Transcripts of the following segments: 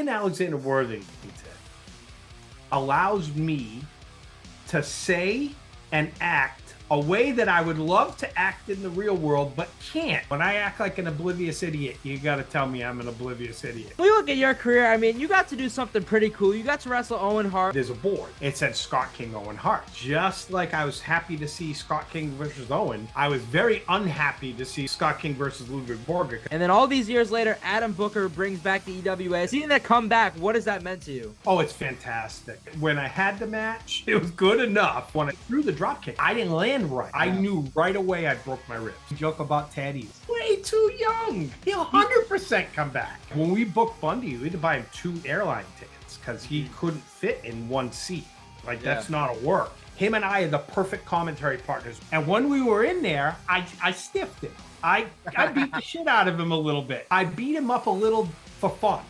Being Alexander Worthington allows me to say and act a way that I would love to act in the real world, but can't. When I act like an oblivious idiot, you got to tell me I'm an oblivious idiot. When you look at your career, I mean, you got to do something pretty cool. You got to wrestle Owen Hart. There's a board. It said Scott King Owen Hart. Just like I was happy to see Scott King versus Owen, I was very unhappy to see Scott King versus Ludvig Borga. And then all these years later, Adam Booker brings back the EWA. Seeing that come back, what has that meant to you? Oh, it's fantastic. When I had the match, it was good enough. When I threw the dropkick, I didn't land right. I knew right away I broke my ribs. Joke about Teddy's way too young. He'll 100% come back. When we booked Bundy, we had to buy him 2 airline tickets because he couldn't fit in one seat. Like, that's not a work. Him and I are the perfect commentary partners. And when we were in there, I stiffed him. I beat the shit out of him a little bit. I beat him up a little for fun.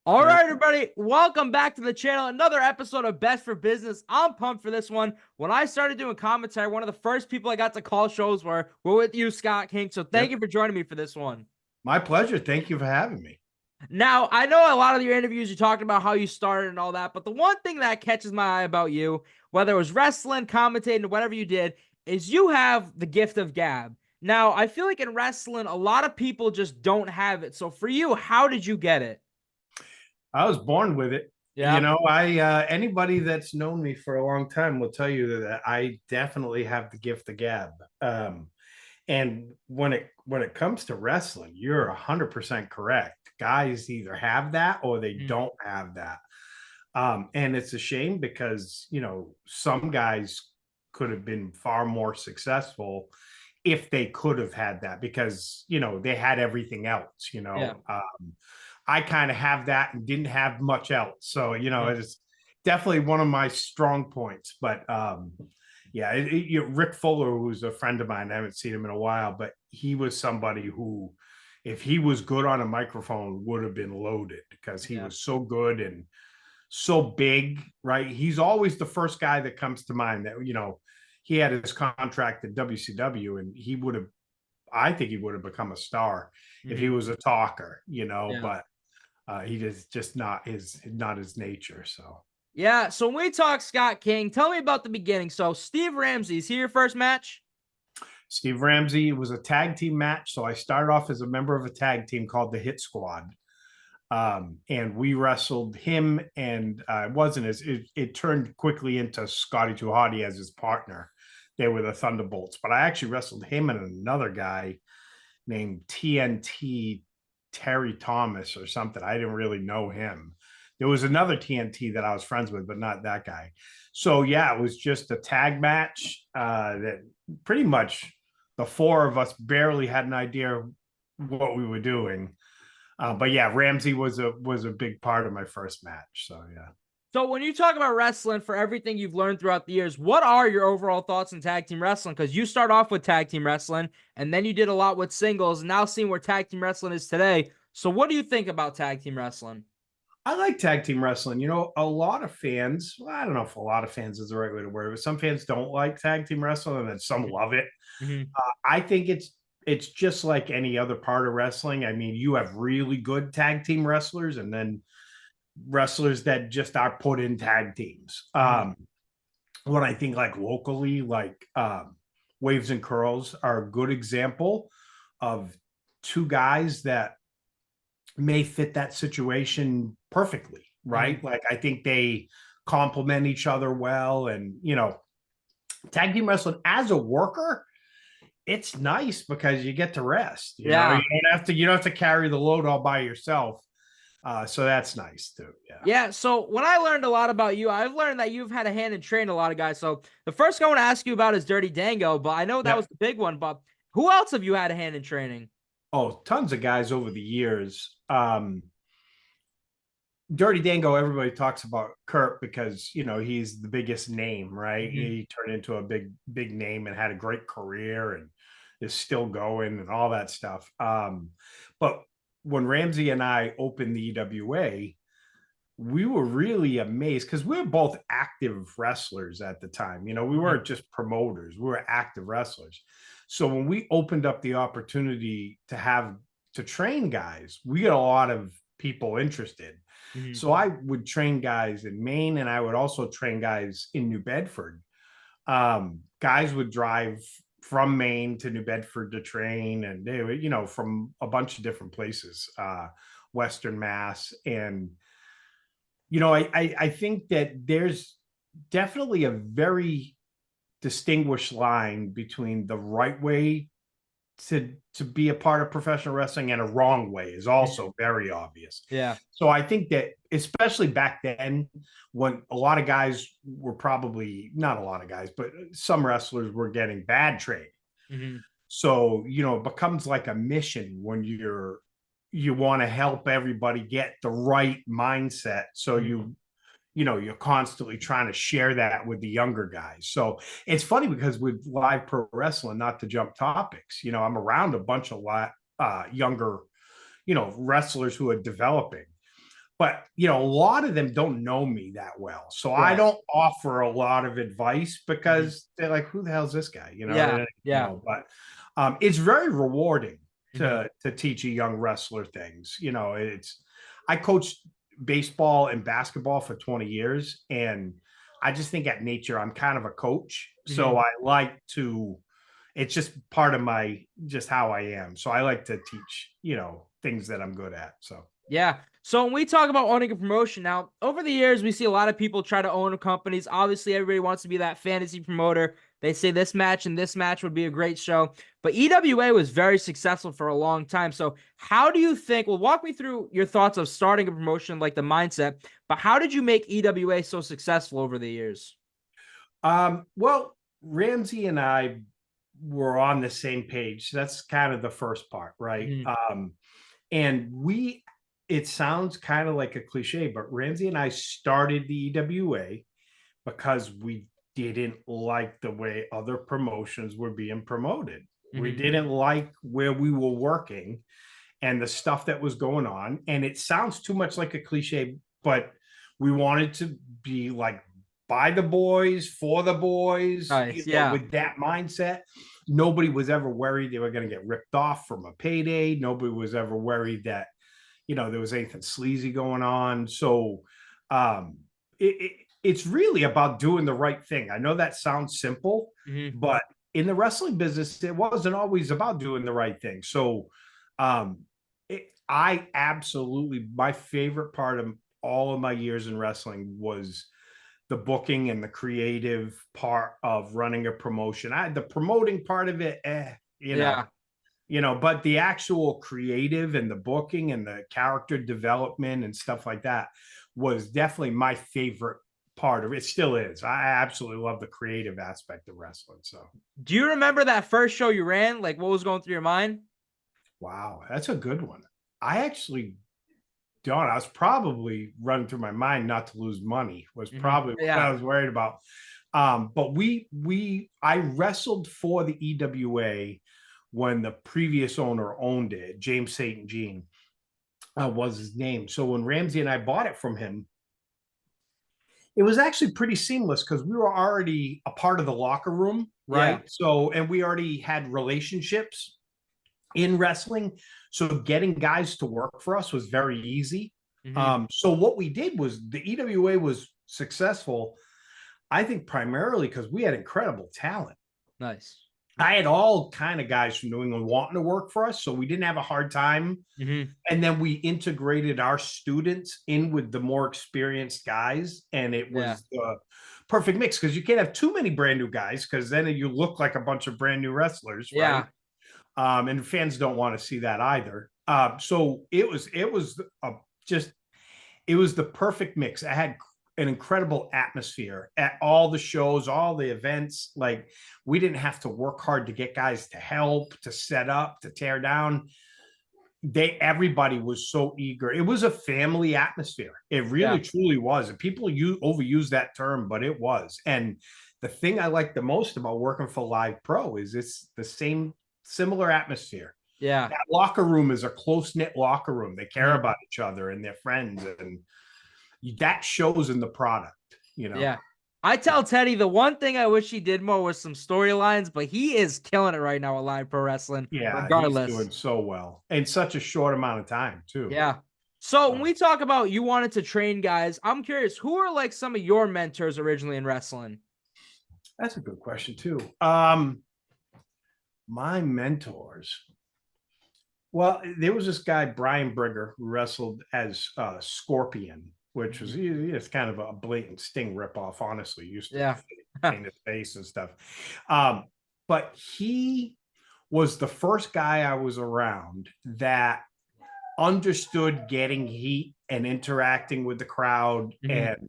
All right, everybody, welcome back to the channel. Another episode of Best for Business. I'm pumped for this one. When I started doing commentary, one of the first people I got to call shows were with you, Scott King. So thank you for joining me for this one. My pleasure. Thank you for having me. Now, I know a lot of your interviews, you talked about how you started and all that, but the one thing that catches my eye about you, whether it was wrestling, commentating, or whatever you did, is you have the gift of gab. Now, I feel like in wrestling, a lot of people just don't have it. So for you, how did you get it? I was born with it. Yeah. You know, anybody that's known me for a long time will tell you that I definitely have the gift of gab. And when it comes to wrestling, you're 100% correct. Guys either have that or they don't have that. And it's a shame because, you know, some guys could have been far more successful if they could have had that because, you know, they had everything else, you know. I kind of have that and didn't have much else. So, you know, it's definitely one of my strong points. But yeah, Rick Fuller, who's a friend of mine, I haven't seen him in a while, but he was somebody who, if he was good on a microphone, would have been loaded because he was so good and so big, right? He's always the first guy that comes to mind that, you know, he had his contract at WCW and he would have, I think he would have become a star if he was a talker, you know, but he just not his nature. So yeah. So when we talk Scott King, tell me about the beginning. So Steve Ramsey, is he your first match? Steve Ramsey was a tag team match. So I started off as a member of a tag team called the Hit Squad. And we wrestled him and it turned quickly into Scotty Too Hotty as his partner. They were the Thunderbolts, but I actually wrestled him and another guy named TNT Terry Thomas or something. I didn't really know him. There was another TNT that I was friends with, but not that guy. So yeah, it was just a tag match that pretty much the 4 of us barely had an idea what we were doing. But yeah, Ramsey was a big part of my first match. So yeah. So when you talk about wrestling, for everything you've learned throughout the years, what are your overall thoughts on tag team wrestling? Because you start off with tag team wrestling, and then you did a lot with singles, and now seeing where tag team wrestling is today. So what do you think about tag team wrestling? I like tag team wrestling. You know, a lot of fans, well, I don't know if a lot of fans is the right way to word it, but some fans don't like tag team wrestling, and then some love it. I think it's just like any other part of wrestling. I mean, you have really good tag team wrestlers, and then wrestlers that just are put in tag teams. What I think like locally, like Waves and Curls are a good example of 2 guys that may fit that situation perfectly, right? Like I think they complement each other well. And, you know, tag team wrestling as a worker, it's nice because you get to rest. You know, you don't have to carry the load all by yourself. So that's nice too. Yeah. So when I learned a lot about you, I've learned that you've had a hand in training a lot of guys. So the first guy I want to ask you about is Dirty Dango, but I know that was the big one. But who else have you had a hand in training? Oh, tons of guys over the years. Dirty Dango, everybody talks about Kurt because, you know, he's the biggest name, right? Mhm. He turned into a big name and had a great career and is still going and all that stuff. But when Ramsey and I opened the EWA, we were really amazed because we were both active wrestlers at the time. You know, we Mhm. weren't just promoters, we were active wrestlers. So when we opened up the opportunity to train guys, we got a lot of people interested. Mhm. So I would train guys in Maine and I would also train guys in New Bedford. Guys would drive from Maine to New Bedford to train, and they were, you know, from a bunch of different places, Western Mass. And you know, I think that there's definitely a very distinguished line between the right way to be a part of professional wrestling and a wrong way is Mhm. also very obvious. Yeah. So I think that especially back then, when a lot of guys were probably not a lot of guys, but some wrestlers were getting bad training. Mhm. So, you know, it becomes like a mission when you want to help everybody get the right mindset. So Mhm. you know, you're constantly trying to share that with the younger guys. So it's funny because with live pro wrestling, not to jump topics, you know, I'm around a bunch of younger, you know, wrestlers who are developing, but you know, a lot of them don't know me that well. So I Right. don't offer a lot of advice Mhm. because they're like, who the hell's this guy? You know, they Yeah. don't Yeah. know. But it's very rewarding Mhm. to teach a young wrestler things. You know, I coached baseball and basketball for 20 years, and I just think at nature I'm kind of a coach. So Mhm. I like to it's just part of my just how I am. So I like to teach, you know, things that I'm good at. So Yeah. So when we talk about owning a promotion now, over the years, we see a lot of people try to own companies. Obviously, everybody wants to be that fantasy promoter. They say this match and this match would be a great show. But EWA was very successful for a long time. So how do you think, well, walk me through your thoughts of starting a promotion, like the mindset, but how did you make EWA so successful over the years? well, Ramsey and I were on the same page. That's kind of the first part, right? Mhm. And it sounds kind of like a cliche, but Ramsey and I started the EWA because we didn't like the way other promotions were being promoted. We Mhm. didn't like where we were working and the stuff that was going on. And it sounds too much like a cliche, but we wanted to be like by the boys, for the boys, you Nice. know, Yeah. with that mindset. Nobody was ever worried they were going to get ripped off from a payday. Nobody was ever worried that, you know, there was anything sleazy going on. So um, it's really about doing the right thing. I know that sounds simple, Mhm. but in the wrestling business, it wasn't always about doing the right thing. So um, I absolutely, my favorite part of all of my years in wrestling was the booking and the creative part of running a promotion. The promoting part of it, Yeah. you know, but the actual creative and the booking and the character development and stuff like that was definitely my favorite part of it. It still is. I absolutely love the creative aspect of wrestling. So, Do you remember that first show you ran? Like, what was going through your mind? wow, that's a good one. I actually don't. I was probably running through my mind not to lose money was Mhm. probably what Yeah. I was worried about. But I wrestled for the EWA when the previous owner owned it. James St. Jean was his name. So when Ramsey and I bought it from him, it was actually pretty seamless because we were already a part of the locker room, Yeah. right? So, and we already had relationships in wrestling. So getting guys to work for us was very easy. Mhm. So what we did was the EWA was successful, I think primarily because we had incredible talent. Nice. I had all kind of guys from New England wanting to work for us, so we didn't have a hard time. Mhm. And then we integrated our students in with the more experienced guys, and it Yeah. was the perfect mix because you can't have too many brand new guys because then you look like a bunch of brand new wrestlers, right? Yeah. And fans don't want to see that either. So just it was the perfect mix. I had an incredible atmosphere at all the shows, all the events. Like we didn't have to work hard to get guys to help, to set up, to tear down. everybody was so eager. It was a family atmosphere. It really truly was. And people overuse that term, but it was. And the thing I like the most about working for Live Pro is it's the similar atmosphere. Yeah. That locker room is a close-knit locker room. They care about each other and their friends, and that shows in the product, Yeah. I tell Teddy the one thing I wish he did more was some storylines, but he is killing it right now at Live Pro Wrestling. Yeah, regardless. he's doing so well in such a short amount of time, too. Yeah. So when we talk about you wanted to train guys, I'm curious, who are like some of your mentors originally in wrestling? That's a good question, too. My mentors. Well, there was this guy, Brian Brigger, who wrestled as Scorpion, which was it's kind of a blatant Sting ripoff, honestly. Used to paint his face and stuff. But he was the first guy I was around that understood getting heat and interacting with the crowd. And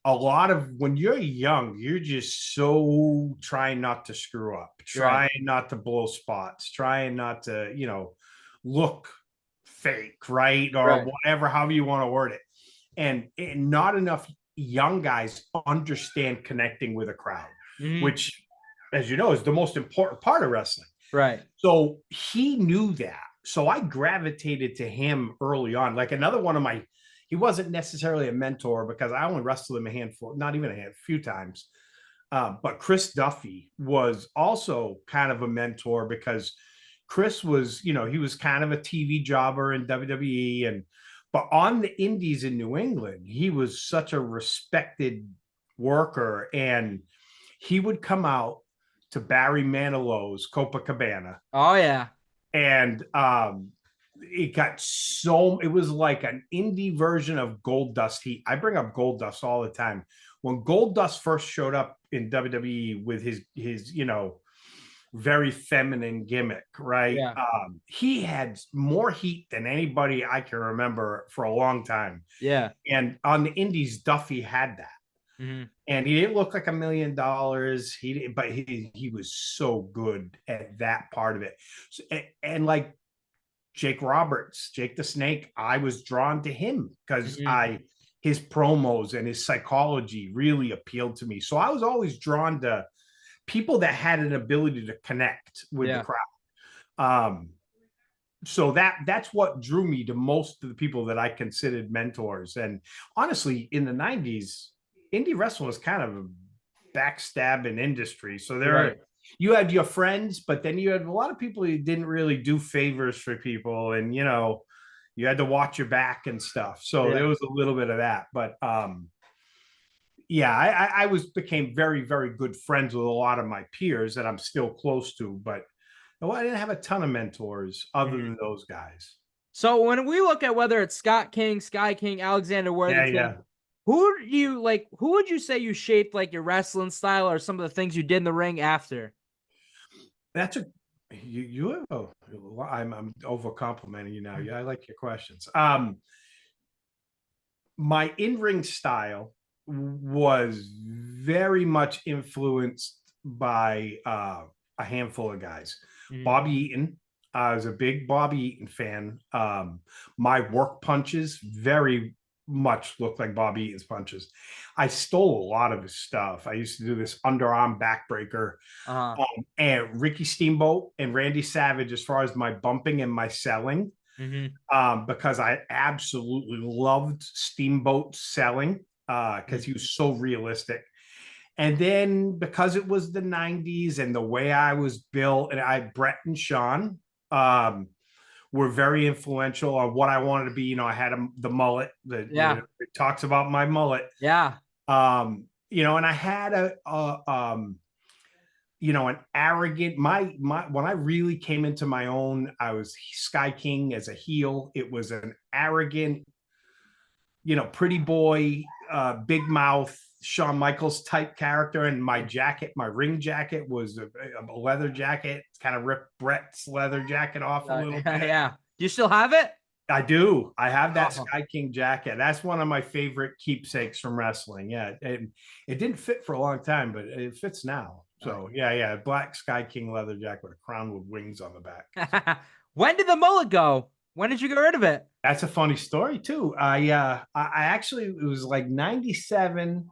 a lot of when you're young, you're just so trying not to screw up, trying not to blow spots, trying not to, look fake, right? Or whatever, however you want to word it. And not enough young guys understand connecting with a crowd, which, as you know, is the most important part of wrestling. Right. So he knew that. So I gravitated to him early on. Like another one of my, he wasn't necessarily a mentor because I only wrestled him a few times. But Chris Duffy was also kind of a mentor because Chris was, he was kind of a TV jobber in WWE, but on the indies in New England, he was such a respected worker, and he would come out to Barry Manilow's Copacabana. Oh yeah. And it was like an indie version of Goldust. I bring up Goldust all the time. When Goldust first showed up in WWE with his very feminine gimmick, right? Yeah. He had more heat than anybody I can remember for a long time. Yeah. And on the indies, Duffy had that. And he didn't look like $1 million. But he was so good at that part of it. So, and like Jake Roberts, Jake the Snake, I was drawn to him because his promos and his psychology really appealed to me. So I was always drawn to people that had an ability to connect with the crowd. So that's what drew me to most of the people that I considered mentors. And honestly, in the 90s, indie wrestling was kind of a backstabbing industry. So you had your friends, but then you had a lot of people who didn't really do favors for people, and you had to watch your back and stuff. So there was a little bit of that. But I became very, very good friends with a lot of my peers that I'm still close to, but I didn't have a ton of mentors other than those guys. So when we look at whether it's Scott King, Sky King, Alexander Worthington, who would you say you shaped like your wrestling style or some of the things you did in the ring after? That's I'm over complimenting you now. Yeah, I like your questions. My in-ring style was very much influenced by a handful of guys. Bobby Eaton. I was a big Bobby Eaton fan. My work punches very much looked like Bobby Eaton's punches. I stole a lot of his stuff. I used to do this underarm backbreaker. And Ricky Steamboat and Randy Savage, as far as my bumping and my selling, because I absolutely loved Steamboat selling because he was so realistic. And then because it was the 90s and the way I was built, and Brett and Sean were very influential on what I wanted to be. I had the mullet. It talks about my mullet. Yeah. And I had an arrogant, when I really came into my own, I was Sky King as a heel. It was an arrogant, pretty boy, big mouth, Shawn Michaels type character. And my ring jacket was a leather jacket. It's kind of ripped Brett's leather jacket off a little bit. Yeah. Do you still have it? I do. I have that Sky King jacket. That's one of my favorite keepsakes from wrestling. Yeah. It didn't fit for a long time, but it fits now. So black Sky King leather jacket with a crown with wings on the back. When did the mullet go? When did you get rid of it? That's a funny story too. I actually, it was like 97.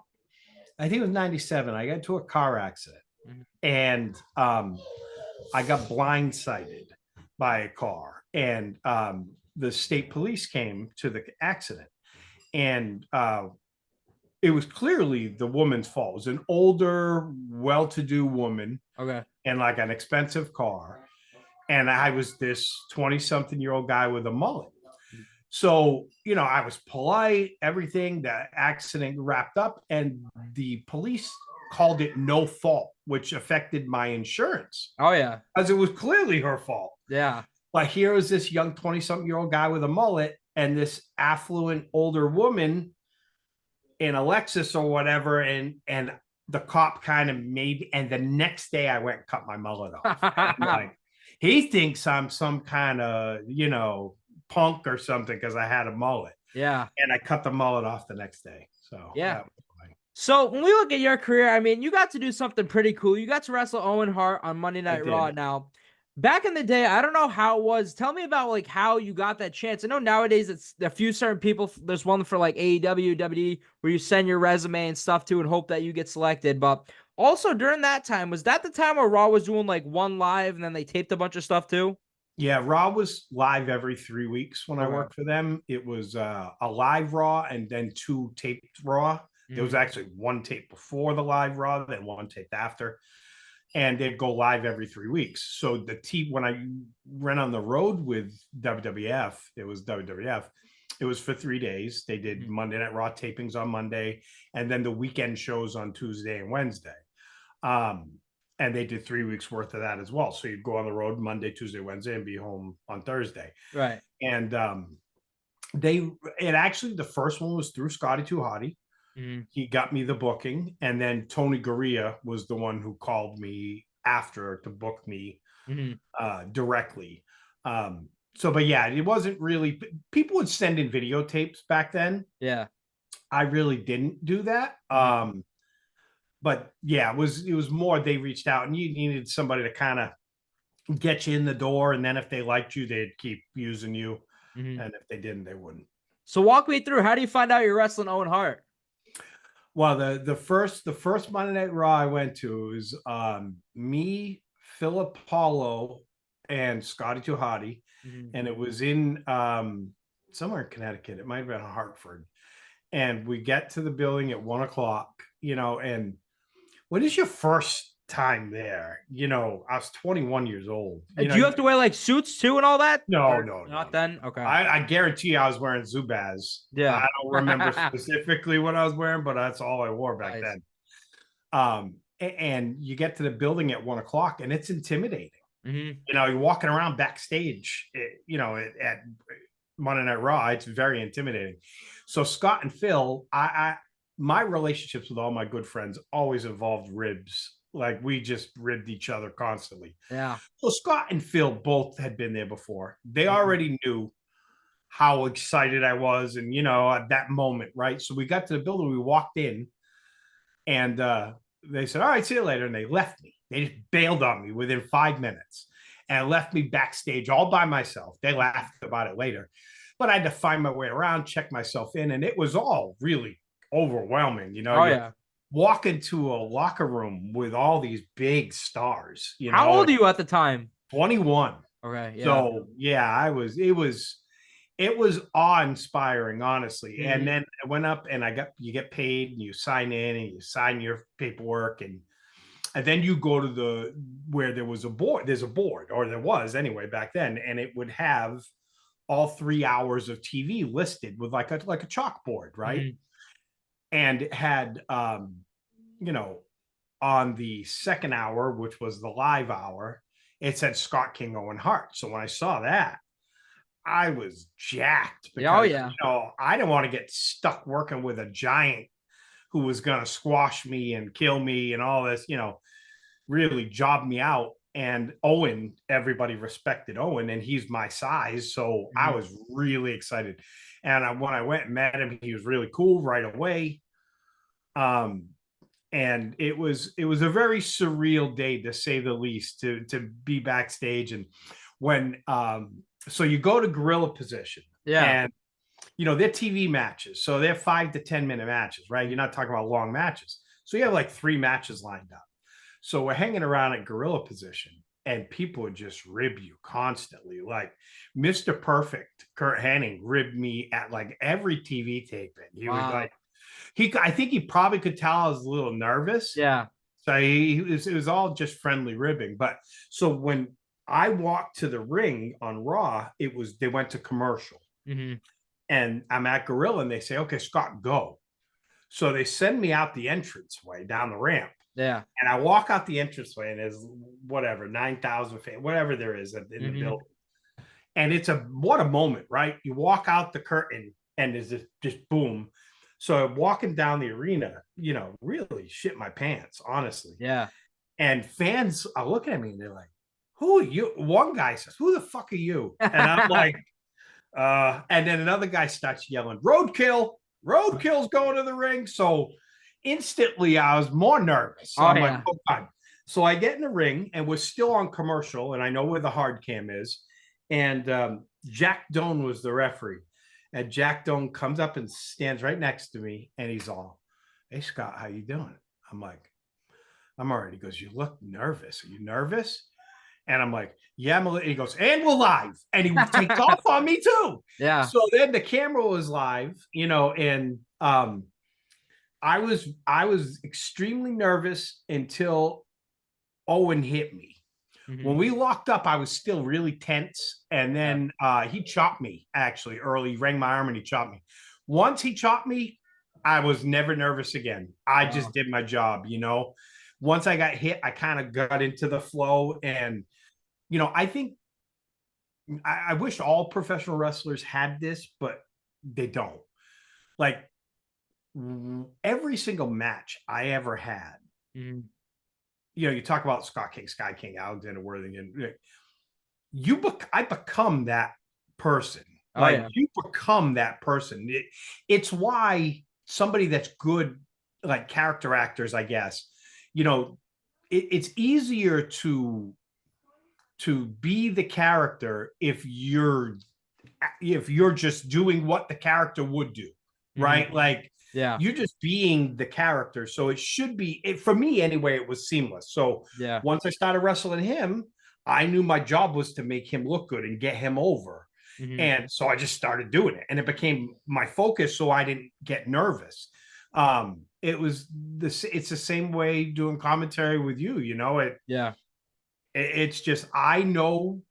I think it was 97. I got into a car accident, Mhm. and I got blindsided by a car, and the state police came to the accident, and it was clearly the woman's fault. It was an older, well-to-do woman Okay. and like an expensive car, and I was this 20-something-year-old guy with a mullet. So, I was polite, everything. The accident wrapped up, and the police called it no fault, which affected my insurance Oh yeah. as it was clearly her fault. Yeah. But here was this young 20-something-year-old guy with a mullet and this affluent older woman in a Lexus or whatever. And the cop kind of made, and the next day I went and cut my mullet off. And I'm like, he thinks I'm some kind of, punk or something because I had a mullet. Yeah. And I cut the mullet off the next day. So Yeah. So when we look at your career, I mean, you got to do something pretty cool. You got to wrestle Owen Hart on Monday Night Raw. Now, back in the day, I don't know how it was. Tell me about like how you got that chance. I know nowadays it's a few certain people. There's one for like AEW, WWE, where you send your resume and stuff to and hope that you get selected. But also during that time, was that the time where Raw was doing like one live and then they taped a bunch of stuff too? Yeah, Raw was live every 3 weeks when I worked for them. It was a live Raw and then 2 taped Raw. There was actually one tape before the live Raw, then one taped after. And they'd go live every 3 weeks. So when I went on the road with WWF, it was WWF. It was for 3 days. They did Monday Night Raw tapings on Monday, and then the weekend shows on Tuesday and Wednesday. And they did 3 weeks worth of that as well. So you'd go on the road Monday, Tuesday, Wednesday, and be home on Thursday. Right. And actually, the first one was through Scotty Too Hottie. He got me the booking, and then Tony Gurria was the one who called me after to book me directly. But yeah, it wasn't really, people would send in videotapes back then. Yeah. I really didn't do that. But yeah, it was more, they reached out and you needed somebody to kind of get you in the door. And then if they liked you, they'd keep using you. And if they didn't, they wouldn't. So walk me through, how do you find out you're wrestling Owen Hart? Well, the first Monday Night Raw I went to was me, Philip Paulo, and Scotty Too Hottie. And it was in somewhere in Connecticut. It might have been Hartford. And we get to the building at 1:00, and what is your first time there? I was 21 years old. Do you have to wear like suits too and all that? No, not then. Okay. I guarantee you I was wearing Zubaz. Yeah. I don't remember specifically what I was wearing, but that's all I wore back then. And you get to the building at 1:00 and it's intimidating. You're walking around backstage, at Monday Night Raw. It's very intimidating. So Scott and Phil, my relationships with all my good friends always involved ribs. Like we just ribbed each other constantly. Yeah. So Scott and Phil both had been there before. They already knew how excited I was, and at that moment, right? So we got to the building, we walked in, and they said, "All right, see you later," and they left me. They just bailed on me within 5 minutes and left me backstage all by myself. They laughed about it later, but I had to find my way around, check myself in, and it was all really overwhelming. Oh yeah. Walk into a locker room with all these big stars. How old are you at the time? 21. Okay. Yeah. So yeah, it was awe-inspiring, honestly. And then I went up and you get paid and you sign in and you sign your paperwork, and then you go to where there was a board. There's a board, or there was anyway back then, and it would have all 3 hours of TV listed with like a chalkboard, right? And it had, on the second hour, which was the live hour, it said Scott King Owen Hart. So when I saw that, I was jacked because, I didn't want to get stuck working with a giant who was going to squash me and kill me and all this, really job me out. And Owen, everybody respected Owen, and he's my size. So I was really excited. And when I went and met him, he was really cool right away. And it was a very surreal day, to say the least, to be backstage. And when so you go to gorilla position, and they're TV matches, so they're 5 to 10 minute matches, right? You're not talking about long matches. So you have like 3 matches lined up. So we're hanging around at gorilla position, and people would just rib you constantly. Like Mr. Perfect, Kurt Hennig, ribbed me at like every TV taping. He was like, I think he probably could tell I was a little nervous. Yeah. So it was all just friendly ribbing. But so when I walked to the ring on Raw, they went to commercial. And I'm at Gorilla, and they say, okay, Scott, go. So they send me out the entranceway down the ramp. Yeah. And I walk out the entranceway, and there's whatever, 9,000 fans, whatever there is in the building. And what a moment, right? You walk out the curtain, and there's just boom. So walking down the arena, really shit my pants, honestly. Yeah. And fans are looking at me, and they're like, who are you? One guy says, who the fuck are you? And I'm like, and then another guy starts yelling, Roadkill's going to the ring. So instantly I was more nervous. So I'm like, oh God. So I get in the ring, and we're still on commercial, and I know where the hard cam is. And Jack Doan was the referee. And Jack Doan comes up and stands right next to me, and he's all, hey, Scott, how you doing? I'm like, I'm all right. He goes, you look nervous. Are you nervous? And I'm like, yeah. He goes, and we're live. And he takes off on me too. Yeah. So then the camera was live, and I was extremely nervous until Owen hit me. When we locked up, I was still really tense. And then he chopped me actually early. He rang my arm and he chopped me. Once he chopped me, I was never nervous again. I just did my job, Once I got hit, I kind of got into the flow. And, I think I wish all professional wrestlers had this, but they don't. Like every single match I ever had, you talk about Scott King, Sky King, Alexander Worthington. I become that person. You become that person. It's why somebody that's good, like character actors, I guess, it's easier to be the character if you're just doing what the character would do, right? Like, yeah, you're just being the character. So it should be, for me anyway, it was seamless. So once I started wrestling him, I knew my job was to make him look good and get him over. And so I just started doing it, and it became my focus. So I didn't get nervous. It's the same way doing commentary with you, it's just, I know,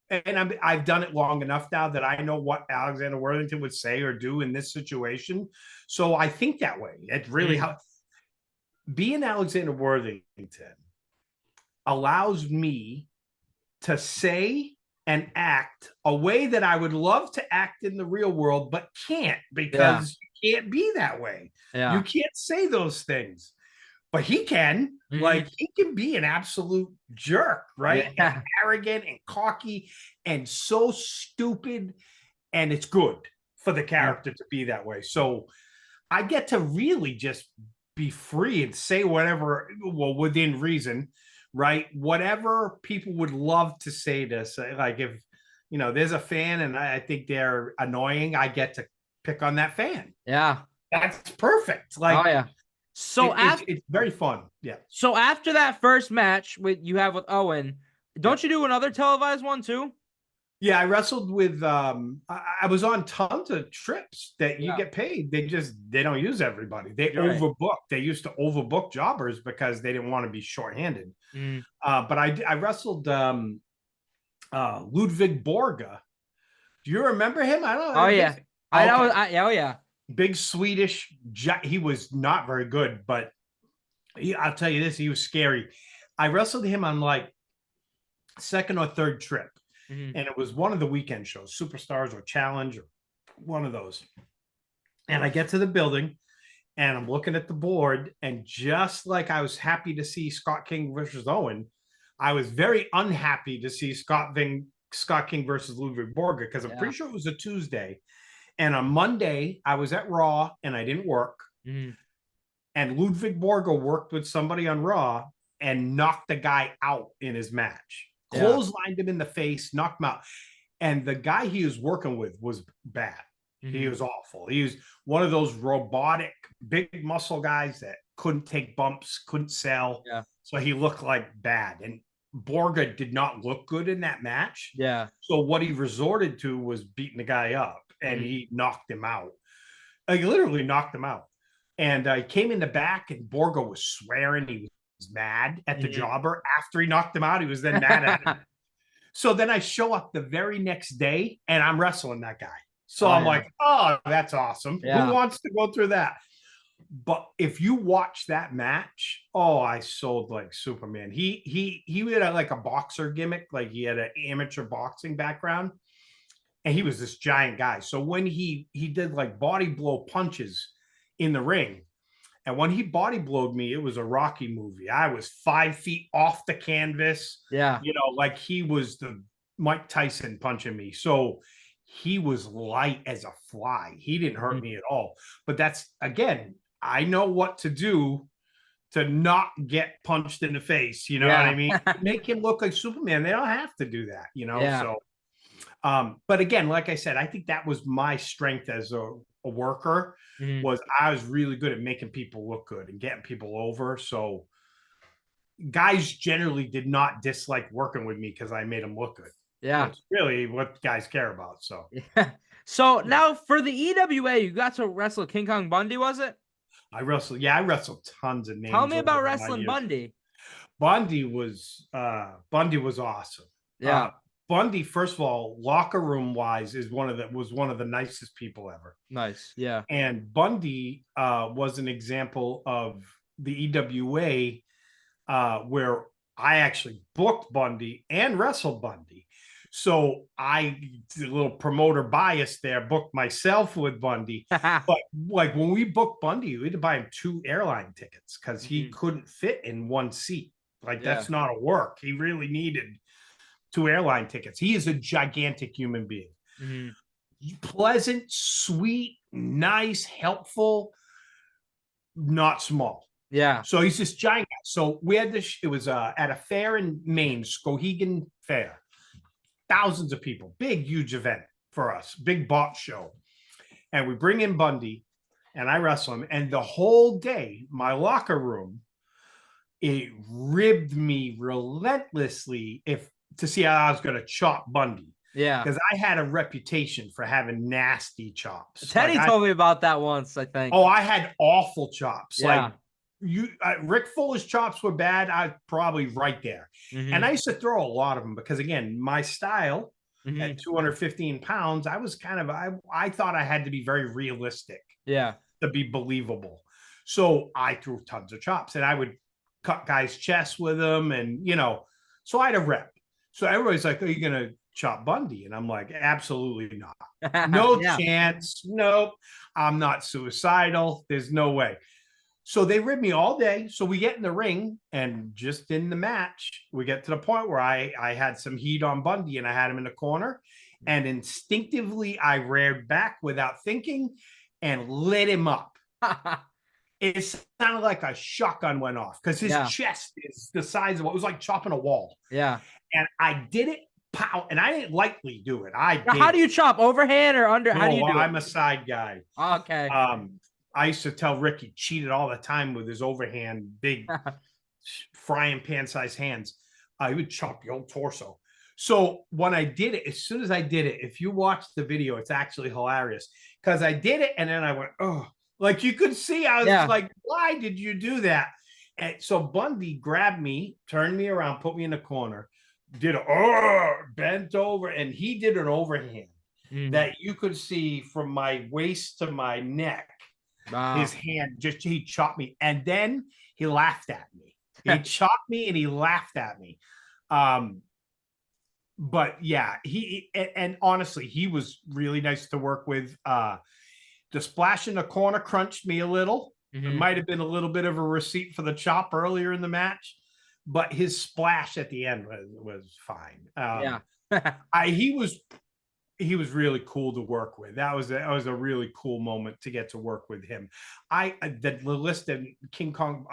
and I've done it long enough now that I know what Alexander Worthington would say or do in this situation. So I think that way. It really helps. Being Alexander Worthington allows me to say and act a way that I would love to act in the real world, but can't, because you can't be that way. You can't say those things. But he can, like, he can be an absolute jerk, right? And arrogant and cocky and so stupid. And it's good for the character to be that way. So I get to really just be free and say whatever, well, within reason, right? Whatever people would love to say to say, like, if, there's a fan and I think they're annoying, I get to pick on that fan. Yeah. That's perfect. Like, So it's very fun. Yeah. So after that first match you have with Owen, don't you do another televised one too? Yeah, I wrestled with I was on tons of trips that you get paid. They don't use everybody. They overbook. They used to overbook jobbers because they didn't want to be shorthanded. But I wrestled Ludvig Borga. Do you remember him? I don't know. Oh yeah. I know. Oh yeah. Big Swedish. He was not very good, but I'll tell you this, he was scary. I wrestled him on like second or third trip, and it was one of the weekend shows, Superstars or Challenge or one of those. And I get to the building, and I'm looking at the board, and just like I was happy to see Scott King versus Owen, I was very unhappy to see Scott King versus Ludvig Borga, because I'm pretty sure it was a Tuesday. And on Monday, I was at Raw and I didn't work. And Ludvig Borga worked with somebody on Raw and knocked the guy out in his match. clotheslined him in the face, knocked him out. And the guy he was working with was bad. He was awful. He was one of those robotic, big muscle guys that couldn't take bumps, couldn't sell. Yeah. So he looked like bad. And Borga did not look good in that match. Yeah. So what he resorted to was beating the guy up, and he knocked him out. Like literally knocked him out. And I came in the back, and Borga was swearing. He was mad at the jobber. After he knocked him out, he was then mad at him. So then I show up the very next day, and I'm wrestling that guy. So I'm like, oh, that's awesome. Who wants to go through that? But if you watch that match, oh, I sold like Superman. He had like a boxer gimmick, like he had an amateur boxing background, and he was this giant guy. So when he did like body blow punches in the ring, and when he body blowed me, it was a Rocky movie. I was 5 feet off the canvas. Yeah. You know, like he was the Mike Tyson punching me. So he was light as a fly. He didn't hurt me at all. But that's, again, I know what to do to not get punched in the face. You know what I mean? Make him look like Superman. They don't have to do that, you know? So, but again, like I said, I think that was my strength as a worker, was I was really good at making people look good and getting people over. So guys generally did not dislike working with me because I made them look good. Yeah. It's really what guys care about. So, so now for the EWA, you got to wrestle King Kong Bundy, was it? I wrestled tons of names. Tell me about wrestling Bundy. Bundy was awesome. Yeah. Bundy, first of all, locker room wise, was one of the nicest people ever. Nice. Yeah. And Bundy was an example of the EWA where I actually booked Bundy and wrestled Bundy. So I did a little promoter bias there, booked myself with Bundy. But like when we booked Bundy, we had to buy him 2 airline tickets because he couldn't fit in one seat. Like that's not a work. He really needed 2 airline tickets. He is a gigantic human being. Pleasant, sweet, nice, helpful, not small. Yeah. So he's this giant guy. So we had this, it was at a fair in Maine, Skowhegan Fair. Thousands of people, big, huge event for us, big bot show. And we bring in Bundy and I wrestle him. And the whole day, my locker room, it ribbed me relentlessly to see how I was going to chop Bundy. Yeah. Because I had a reputation for having nasty chops. Teddy told me about that once, I think. Oh, I had awful chops. Yeah. Like Rick Fuller's chops were bad. I was probably right there. And I used to throw a lot of them because, again, my style at 215 pounds, I was kind of, I thought I had to be very realistic. Yeah. To be believable. So I threw tons of chops and I would cut guys' chests with them. And, you know, so I had a rep. So everybody's like, are you going to chop Bundy? And I'm like, absolutely not. No chance. Nope. I'm not suicidal. There's no way. So they rib me all day. So we get in the ring, and just in the match, we get to the point where I had some heat on Bundy and I had him in the corner, and instinctively I reared back without thinking and lit him up. It sounded like a shotgun went off because his chest is the size of what it was like chopping a wall. Yeah. And I did it, pow, and I didn't lightly do it. How do you chop? Overhand or under? How do you do it? I'm a side guy. Okay. I used to tell Rick he cheated all the time with his overhand, big frying pan sized hands. I would chop your old torso. So when I did it, as soon as I did it, if you watch the video, it's actually hilarious because I did it and then I went, oh, like you could see, I was like, why did you do that? And so Bundy grabbed me, turned me around, put me in the corner, bent over, and he did an overhand that you could see from my waist to my neck. His hand he chopped me, and then he laughed at me. He chopped me and he laughed at me. But yeah, and honestly, he was really nice to work with. The splash in the corner crunched me a little. It might have been a little bit of a receipt for the chop earlier in the match, but his splash at the end was fine. He was really cool to work with. That was a really cool moment to get to work with him. The list of King Kong,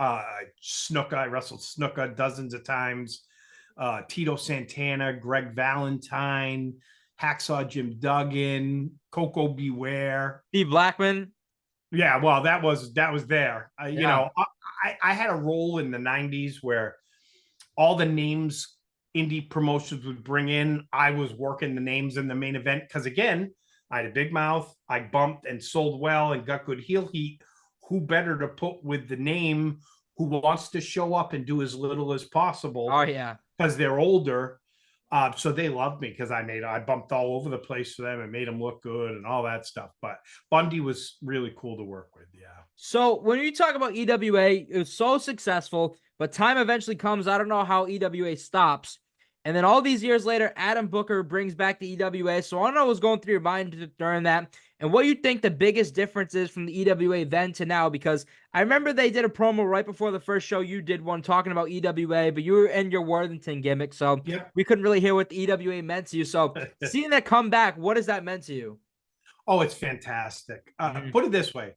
Snuka, I wrestled Snuka dozens of times. Tito Santana, Greg Valentine, Hacksaw Jim Duggan, Coco Beware. Steve Blackman. Yeah, well, that was there. You Yeah. know, I had a role in the '90s where all the names indie promotions would bring in, I was working the names in the main event because again, I had a big mouth, I bumped and sold well and got good heel heat. Who better to put with the name who wants to show up and do as little as Oh possible yeah. because they're older. So they loved me because I bumped all over the place for them and made them look good and all that stuff. But Bundy was really cool to work with. Yeah. So when you talk about EWA, it was so successful, but time eventually comes. I don't know how EWA stops. And then all these years later, Adam Booker brings back the EWA. So I don't know what's going through your mind during that and what you think the biggest difference is from the EWA then to now, because I remember they did a promo right before the first show. You did one talking about EWA, but you were in your Worthington gimmick. So Yep. we couldn't really hear what the EWA meant to you. So seeing that come back, what has that meant to you? Oh, it's fantastic. Put it this way.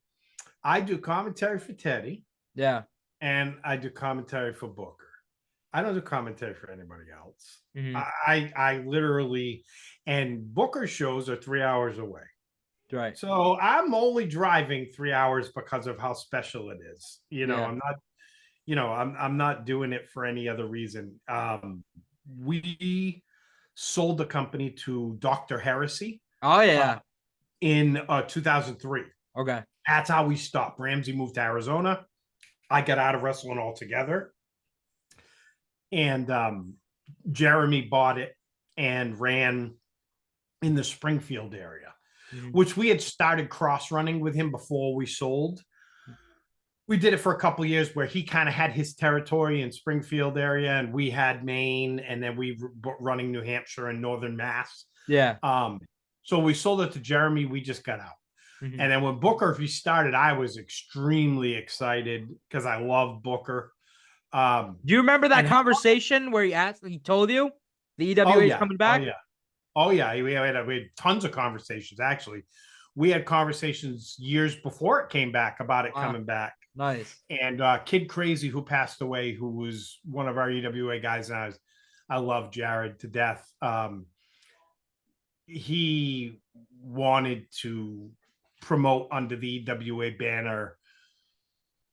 I do commentary for Teddy. Yeah. And I do commentary for Booker. I don't do commentary for anybody else. Mm-hmm. I literally, and Booker shows are 3 hours away. Right. So I'm only driving 3 hours because of how special it is. You know, I'm not, I'm not doing it for any other reason. We sold the company to Dr. Heresy. Oh yeah. In 2003. Okay. That's how we stopped. Ramsey moved to Arizona. I got out of wrestling altogether. And Jeremy bought it and ran in the Springfield area, which we had started cross running with him before we sold. We did it for a couple of years where he kind of had his territory in Springfield area and we had Maine and then we were running New Hampshire and Northern Mass. Yeah. So we sold it to Jeremy. We just got out. And then when Booker restarted, I was extremely excited because I love Booker. Do you remember that conversation where he told you the EWA is coming back? Oh yeah. We had tons of conversations. Actually, we had conversations years before it came back about it coming back. Nice. And Kid Crazy, who passed away, who was one of our EWA guys, and I love Jared to death. He wanted to promote under the EWA banner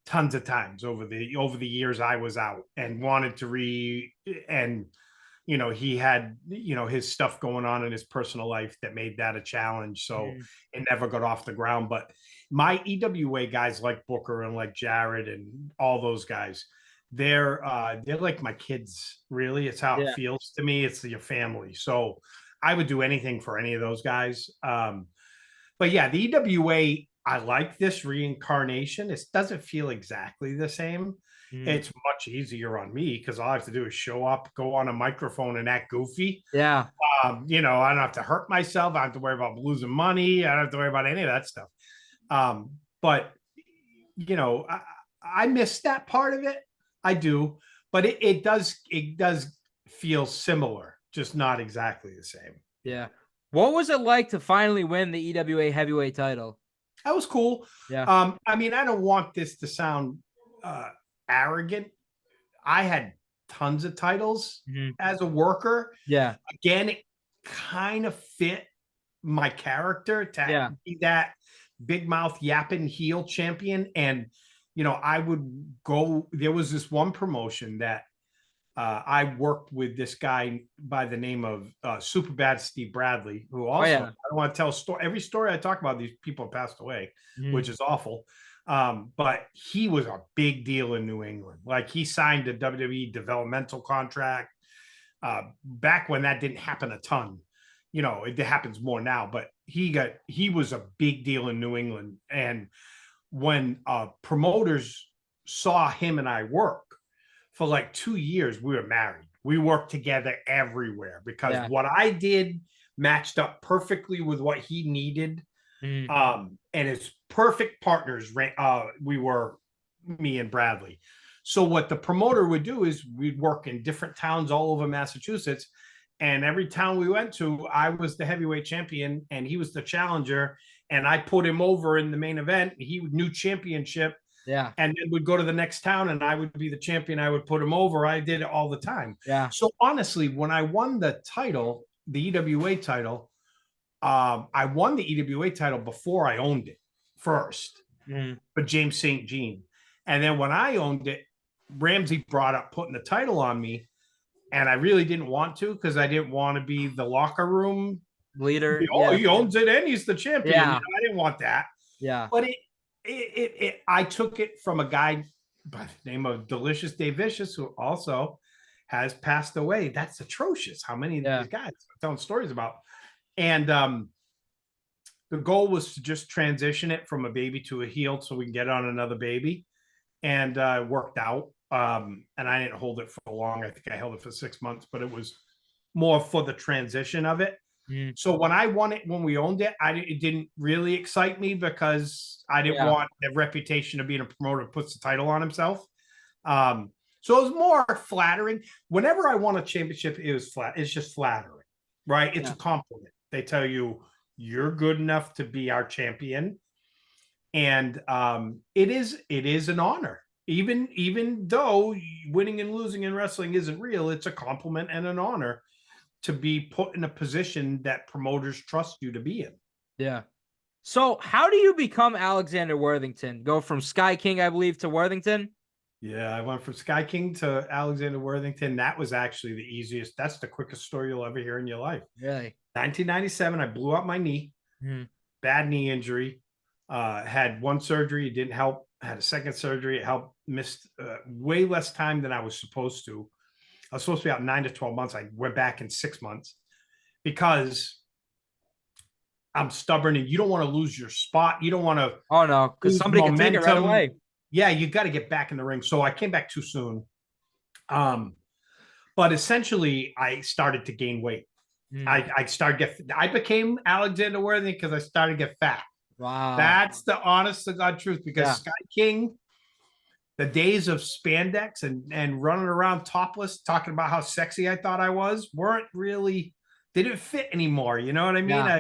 tons of times over the years I was out and wanted to and he had his stuff going on in his personal life that made that a challenge, so it never got off the ground. But my EWA guys like Booker and like Jared and all those guys, they're like my kids, really. It's how it feels to me. It's your family, so I would do anything for any of those guys. But yeah, the EWA, I like this reincarnation. It doesn't feel exactly the same. It's much easier on me because all I have to do is show up, go on a microphone and act goofy. Yeah. I don't have to hurt myself. I don't have to worry about losing money. I don't have to worry about any of that stuff. But I miss that part of it. I do, but it does feel similar, just not exactly the same. Yeah. What was it like to finally win the EWA heavyweight title? That was cool. Yeah. I mean, I don't want this to sound arrogant. I had tons of titles as a worker. Yeah. Again, it kind of fit my character to be that big mouth yapping heel champion. And, I would go, there was this one promotion that I worked with this guy by the name of Super Bad Steve Bradley, who also, I don't want to tell a story. Every story I talk about, these people have passed away, which is awful. But he was a big deal in New England. Like, he signed a WWE developmental contract back when that didn't happen a ton. It happens more now, but he was a big deal in New England. And when promoters saw him and I work for like 2 years, we were married. We worked together everywhere because what I did matched up perfectly with what he needed. And his perfect partners, we were, me and Bradley. So what the promoter would do is we'd work in different towns all over Massachusetts. And every town we went to, I was the heavyweight champion and he was the challenger. And I put him over in the main event. He new championship. Yeah. and then would go to the next town and I would be the champion. I would put him over. I did it all the time. Yeah. So honestly, when I won the title, the EWA title, I won the EWA title before I owned it first, but James St. Jean. And then when I owned it, Ramsey brought up putting the title on me. And I really didn't want to because I didn't want to be the locker room leader. He owns it and he's the champion. Yeah. You know, I didn't want that. Yeah. But I took it from a guy by the name of Delicious Dave Vicious, who also has passed away. That's atrocious. How many of these guys I'm telling stories about? And the goal was to just transition it from a baby to a heel so we can get on another baby. And it worked out. And I didn't hold it for long. I think I held it for 6 months, but it was more for the transition of it. So when I won it, when we owned it, it didn't really excite me because I didn't want the reputation of being a promoter who puts the title on himself. So it was more flattering. Whenever I won a championship, it was flat. It's just flattering, right? It's a compliment. They tell you you're good enough to be our champion. And it is an honor. Even though winning and losing in wrestling isn't real, it's a compliment and an honor to be put in a position that promoters trust you to be in. Yeah. So how do you become Alexander Worthington? Go from Sky King, I believe, to Worthington? Yeah, I went from Sky King to Alexander Worthington. That was actually the easiest. That's the quickest story you'll ever hear in your life. Really? 1997, I blew out my knee. Bad knee injury. Had one surgery. It didn't help. Had a second surgery. It helped. Missed way less time than I was supposed to. I was supposed to be out 9 to 12 months. I went back in 6 months because I'm stubborn and you don't want to lose your spot. You don't want to. Oh, no, because somebody can take it right away. Yeah, you got to get back in the ring. So I came back too soon. But essentially, I started to gain weight. I became Alexander Worthington because I started to get fat. Wow. That's the honest to God truth, because Sky King, the days of spandex and running around topless, talking about how sexy I thought I was, didn't fit anymore. You know what I mean? Yeah.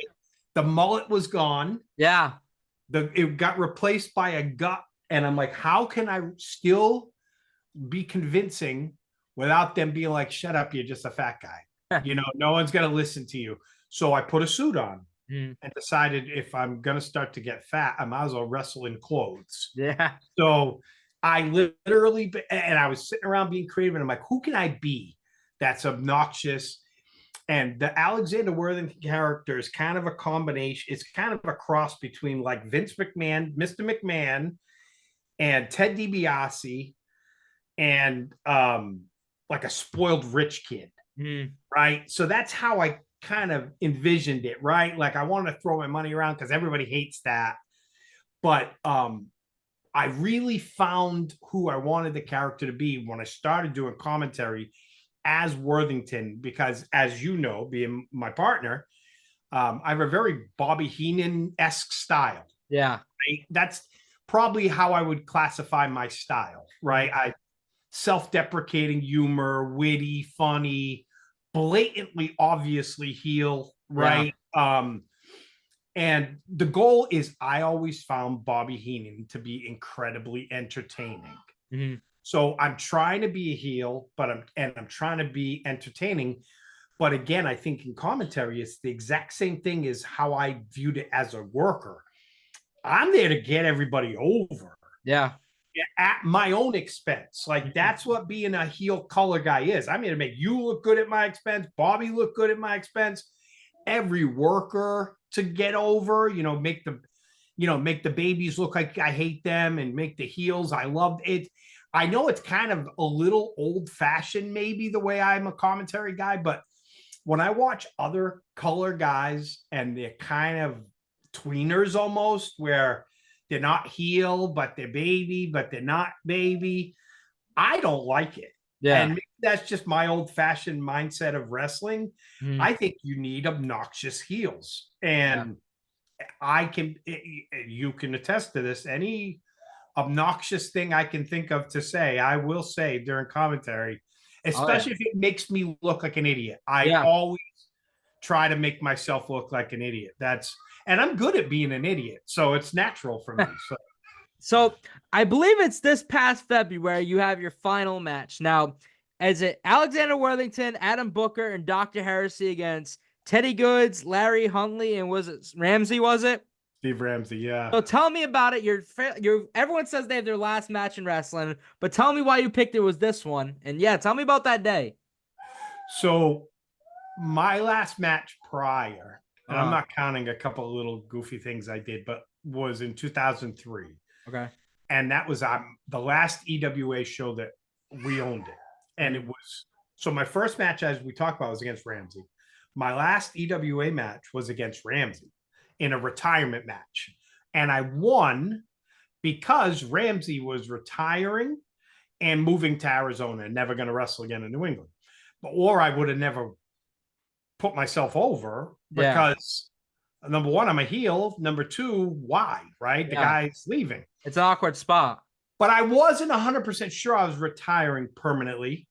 The mullet was gone. Yeah. It got replaced by a gut. And I'm like, how can I still be convincing without them being like, shut up, you're just a fat guy. You know, no one's going to listen to you. So I put a suit on and decided if I'm going to start to get fat, I might as well wrestle in clothes. Yeah. So I literally, and I was sitting around being creative, and I'm like, who can I be that's obnoxious? And the Alexander Worthington character is kind of a combination. It's kind of a cross between like Vince McMahon, Mr. McMahon, and Ted DiBiase, and like a spoiled rich kid, right? So that's how I kind of envisioned it, right? Like I wanted to throw my money around because everybody hates that. But I really found who I wanted the character to be when I started doing commentary as Worthington, because as you know, being my partner, I have a very Bobby Heenan-esque style. Yeah. Right? That's probably how I would classify my style, right? I self-deprecating humor, witty, funny, blatantly, obviously heel, right? Yeah. And the goal is I always found Bobby Heenan to be incredibly entertaining. So I'm trying to be a heel, but I'm trying to be entertaining. But again, I think in commentary, it's the exact same thing as how I viewed it as a worker. I'm there to get everybody over. Yeah. At my own expense. Like that's what being a heel color guy is. I'm here to make you look good at my expense. Bobby look good at my expense. Every worker to get over, make the babies look like I hate them and make the heels I love it. I know it's kind of a little old fashioned, maybe the way I'm a commentary guy, but when I watch other color guys and they're kind of tweeners almost, where they're not heel, but they're baby, but they're not baby, I don't like it. Yeah. And maybe that's just my old fashioned mindset of wrestling. I think you need obnoxious heels. And you can attest to this. Any obnoxious thing I can think of to say, I will say during commentary, especially if it makes me look like an idiot. I always try to make myself look like an idiot. And I'm good at being an idiot. So it's natural for me. So I believe it's this past February you have your final match. Now, is it Alexander Worthington, Adam Booker, and Dr. Heresy against Teddy Goodz, Larry Huntley, and was it Ramsey, was it? Steve Ramsey, yeah. So tell me about it. Everyone says they have their last match in wrestling, but tell me why you picked it was this one. And yeah, tell me about that day. So my last match prior, and I'm not counting a couple of little goofy things I did, but was in 2003. Okay. And that was the last EWA show that we owned it. And it was, so my first match, as we talked about, was against Ramsey. My last EWA match was against Ramsey in a retirement match. And I won because Ramsey was retiring and moving to Arizona and never going to wrestle again in New England. Or I would have never put myself over because number one, I'm a heel. Number two, why? Right? The guy's leaving. It's an awkward spot. But I wasn't 100% sure I was retiring permanently,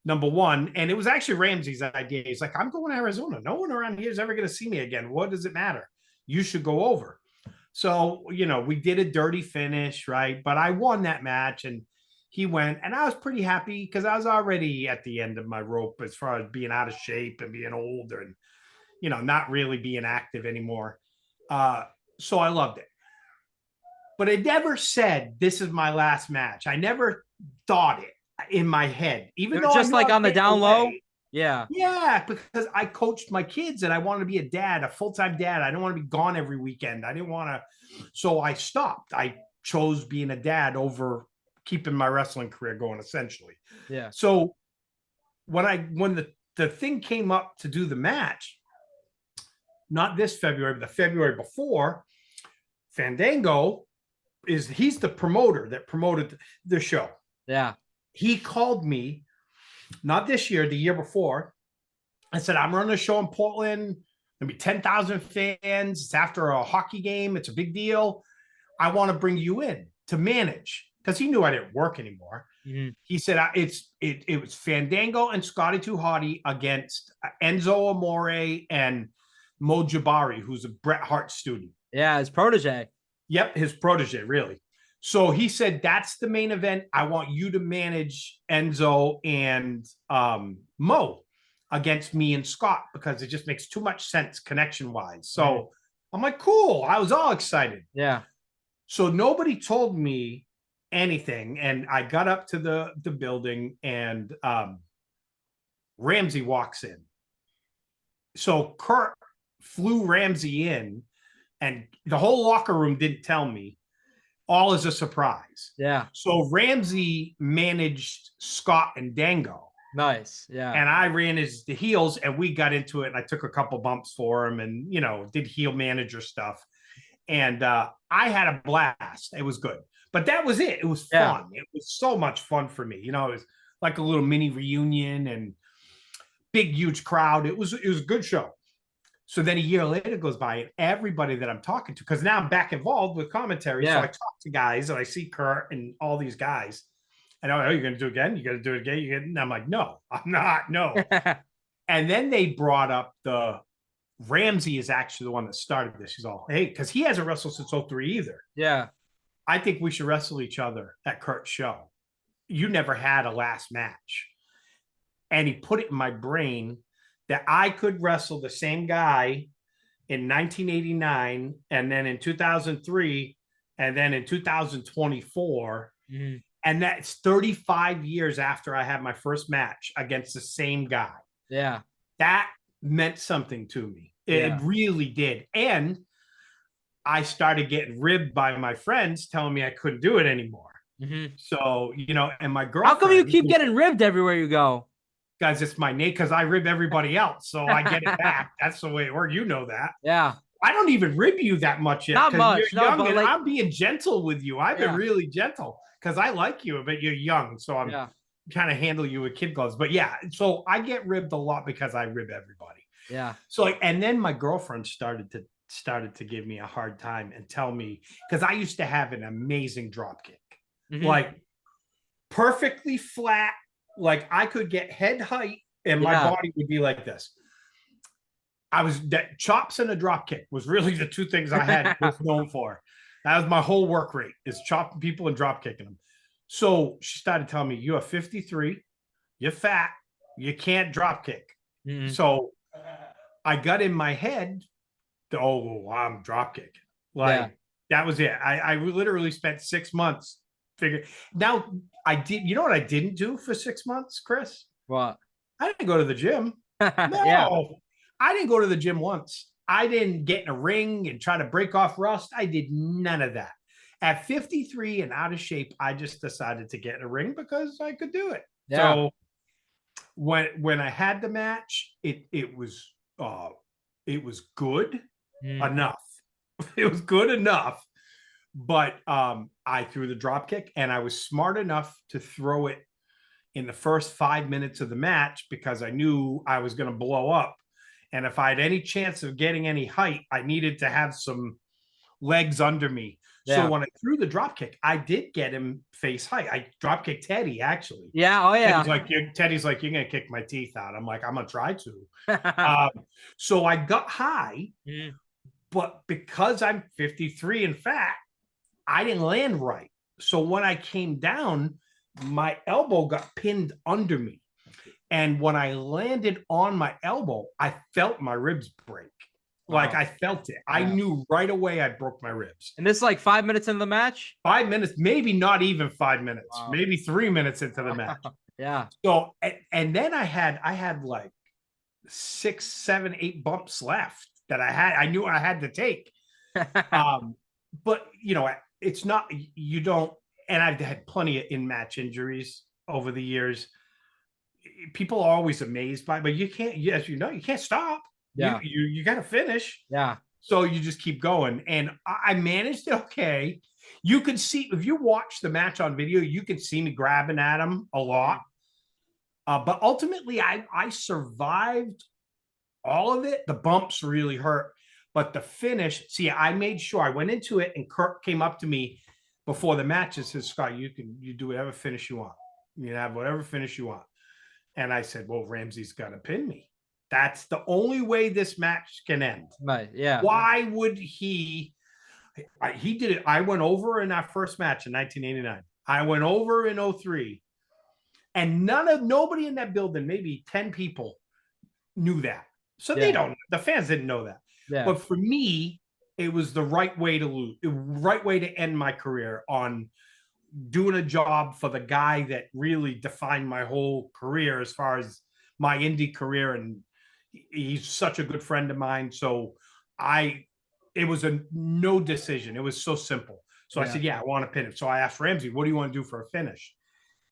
number one. And it was actually Ramsey's idea. He's like, I'm going to Arizona. No one around here is ever going to see me again. What does it matter? You should go over. So, we did a dirty finish, right? But I won that match and he went, and I was pretty happy because I was already at the end of my rope as far as being out of shape and being older and, not really being active anymore. So I loved it. But I never said, this is my last match. I never thought it in my head. Even though just like on the down low? Yeah. Yeah, because I coached my kids and I wanted to be a dad, a full-time dad. I didn't want to be gone every weekend. I didn't want to. So I stopped. I chose being a dad over keeping my wrestling career going, essentially. Yeah. So when the thing came up to do the match, not this February, but the February before, Fandango he's the promoter that promoted the show. Yeah. He called me, not this year, the year before. I said, I'm running a show in Portland. There'll be 10,000 fans. It's after a hockey game. It's a big deal. I want to bring you in to manage, because he knew I didn't work anymore. Mm-hmm. He said, it was Fandango and Scotty Too Hottie against Enzo Amore and Mo Jabari, who's a Bret Hart student. Yeah, his protege. Yep, his protege, really. So he said, that's the main event. I want you to manage Enzo and Mo against me and Scott, because it just makes too much sense connection-wise. So I'm like, cool. I was all excited. Yeah. So nobody told me anything. And I got up to the building and Ramsey walks in. So Kurt flew Ramsey in, and the whole locker room didn't tell me. All is a surprise. Yeah. So Ramsey managed Scott and Dango. Nice. Yeah. And I ran as the heels, and we got into it, and I took a couple bumps for him and, did heel manager stuff. And I had a blast. It was good. But that was it. It was fun. It was so much fun for me. It was like a little mini reunion and big, huge crowd. It was a good show. So then a year later goes by, and everybody that I'm talking to, because now I'm back involved with commentary. So I talk to guys, and I see Kurt and all these guys. And I'm like, oh, you're going to do it again? You got to do it again? And I'm like, no, I'm not. No. And then they brought up Ramsey is actually the one that started this. He's all, hey, because he hasn't wrestled since 03 either. Yeah. I think we should wrestle each other at Kurt's show. You never had a last match. And he put it in my brain that I could wrestle the same guy in 1989, and then in 2003, and then in 2024. Mm-hmm. And that's 35 years after I had my first match against the same guy. Yeah. That meant something to me. It really did. And I started getting ribbed by my friends telling me I couldn't do it anymore. Mm-hmm. So, and my girlfriend. How come you keep getting ribbed everywhere you go? Guys, it's my name, because I rib everybody else, so I get it back. That's the way it works. You know that. Yeah. I don't even rib you that much yet. Not much. You're young, and I'm being gentle with you. I've been really gentle because I like you, but you're young, so I'm kind of handle you with kid gloves. But so I get ribbed a lot because I rib everybody. Yeah. So and then my girlfriend started to give me a hard time and tell me, because I used to have an amazing drop kick, like perfectly flat. Like I could get head height and my body would be like this. That chops and a drop kick was really the two things I had was known for. That was my whole work rate, is chopping people and drop kicking them. So she started telling me, you're 53, you're fat, you can't drop kick. Mm-hmm. So I got in my head, oh, I'm drop kicking. Like that was it. I literally spent 6 months figuring. Now I did. You know what I didn't do for 6 months, Chris? What? I didn't go to the gym. No, I didn't go to the gym once. I didn't get in a ring and try to break off rust. I did none of that. At 53 and out of shape, I just decided to get in a ring because I could do it. Yeah. So when I had the match, it was good enough. It was good enough. But I threw the drop kick, and I was smart enough to throw it in the first 5 minutes of the match because I knew I was going to blow up. And if I had any chance of getting any height, I needed to have some legs under me. Yeah. So when I threw the drop kick, I did get him face height. I drop kicked Teddy, actually. Yeah. Oh, yeah. Teddy's like, you're going to kick my teeth out. I'm like, I'm going to try to. So I got high, but because I'm 53 and fat, I didn't land right. So when I came down, my elbow got pinned under me. And when I landed on my elbow, I felt my ribs break. Like I felt it. I knew right away I broke my ribs. And this is like 5 minutes into the match? 5 minutes, maybe not even 5 minutes, maybe 3 minutes into the match. Yeah. So, and then I had like 6, 7, 8 bumps left that I knew I had to take. But you know, it's not, you don't, and I've had plenty of in-match injuries over the years. People are always amazed by, but you can't, as you know, you can't stop. Yeah. You got to finish. Yeah. So you just keep going. And I managed it okay. You could see, if you watch the match on video, you could see me grabbing at him a lot. But ultimately, I survived all of it. The bumps really hurt. But the finish, see, I made sure I went into it, and Kirk came up to me before the match and said, Scott, you do whatever finish you want. You can have whatever finish you want. And I said, well, Ramsey's got to pin me. That's the only way this match can end. Right. Yeah. Why would he did it. I went over in that first match in 1989. I went over in 2003. And nobody in that building, maybe 10 people, knew that. So the fans didn't know that. Yeah. But for me, it was the right way to lose, the right way to end my career, on doing a job for the guy that really defined my whole career as far as my indie career. And he's such a good friend of mine. So it was a no decision. It was so simple. So I said, I want to pin him. So I asked Ramsey, what do you want to do for a finish?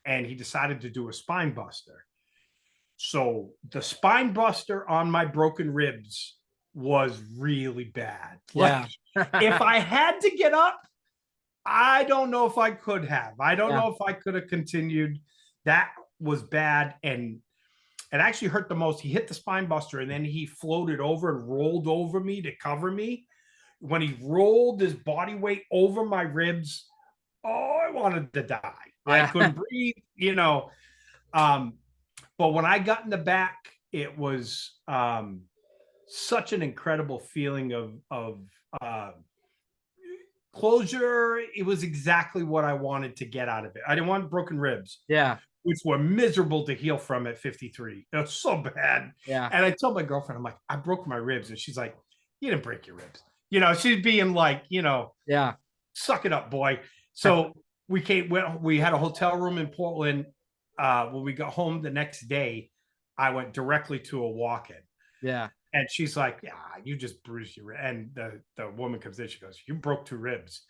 And he decided to do a spine buster. So the spine buster on my broken ribs was really bad. Yeah. Like, if I had to get up, I don't know if I could have. I don't know if I could have continued. That was bad. And it actually hurt the most. He hit the spine buster, and then he floated over and rolled over me to cover me. When he rolled his body weight over my ribs, I wanted to die. I couldn't breathe, you know. But when I got in the back, it was such an incredible feeling of closure. It was exactly what I wanted to get out of it. I didn't want broken ribs. Yeah. Which were miserable to heal from at 53. It was so bad. Yeah. And I told my girlfriend, I'm like, I broke my ribs. And she's like, you didn't break your ribs. You know, she's being like, you know, suck it up, boy. So we had a hotel room in Portland. When we got home the next day, I went directly to a walk-in. Yeah. And she's like, yeah, you just bruised your rib. And the woman comes in, she goes, you broke 2 ribs.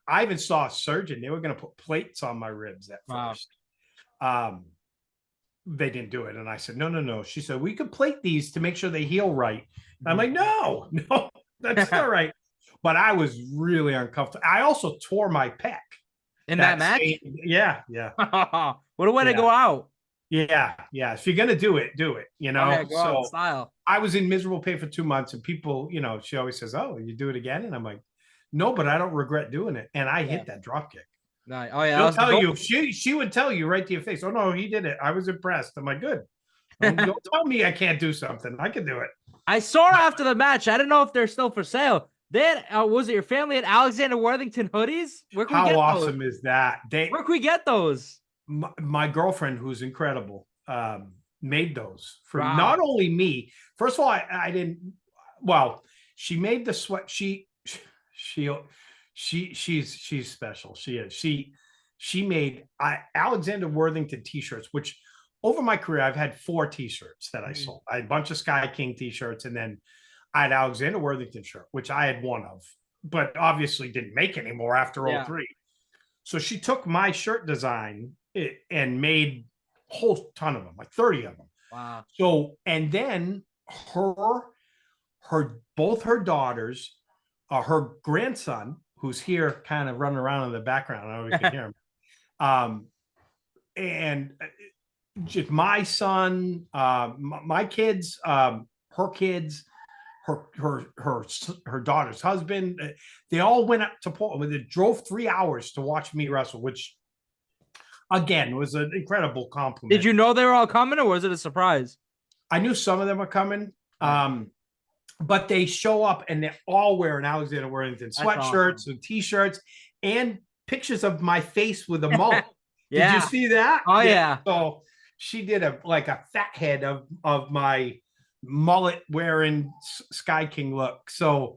I even saw a surgeon. They were going to put plates on my ribs at first. They didn't do it. And I said, no. She said, we could plate these to make sure they heal right. And I'm like, no, that's not right. But I was really uncomfortable. I also tore my pec. In that match? Yeah. What a way to go out. Yeah. If you're going to do it, you know? Go out in style. I was in miserable pain for 2 months, and people, you know, she always says, oh, you do it again? And I'm like, no, but I don't regret doing it. And I hit that drop kick. Nice. Oh yeah, she'll tell you. She would tell you right to your face. Oh no, he did it. I was impressed. I'm like, good. Don't tell me I can't do something. I can do it. I saw her after the match. I don't know if they're still for sale. Then was it your family at Alexander Worthington hoodies? Where can we How get awesome those? is that? Where can we get those? My girlfriend, who's incredible, made those for not Wow. only me. First of all, I didn't. Well, she made the sweat. She she's special. She is. She made Alexander Worthington t-shirts, which over my career I've had 4 t-shirts that I sold. I had a bunch of Sky King t-shirts, and then I had Alexander Worthington shirt, which I had one of, but obviously didn't make anymore after Yeah. 03. So she took my shirt design and made a whole ton of them, like 30 of them. Wow. So, and then both her daughters, her grandson, who's here kind of running around in the background. I don't know if you can hear him. And just my son, my kids, her kids, her daughter's husband, they all went up to Portland. They drove 3 hours to watch me wrestle, which again was an incredible compliment. Did you know they were all coming, or was it a surprise? I knew some of them were coming, but they show up and they're all wearing Alexander Worthington sweatshirts and t-shirts and pictures of my face with a mullet. Yeah. Did you see that? Oh yeah. So she did a fat head of my mullet wearing Sky King look. So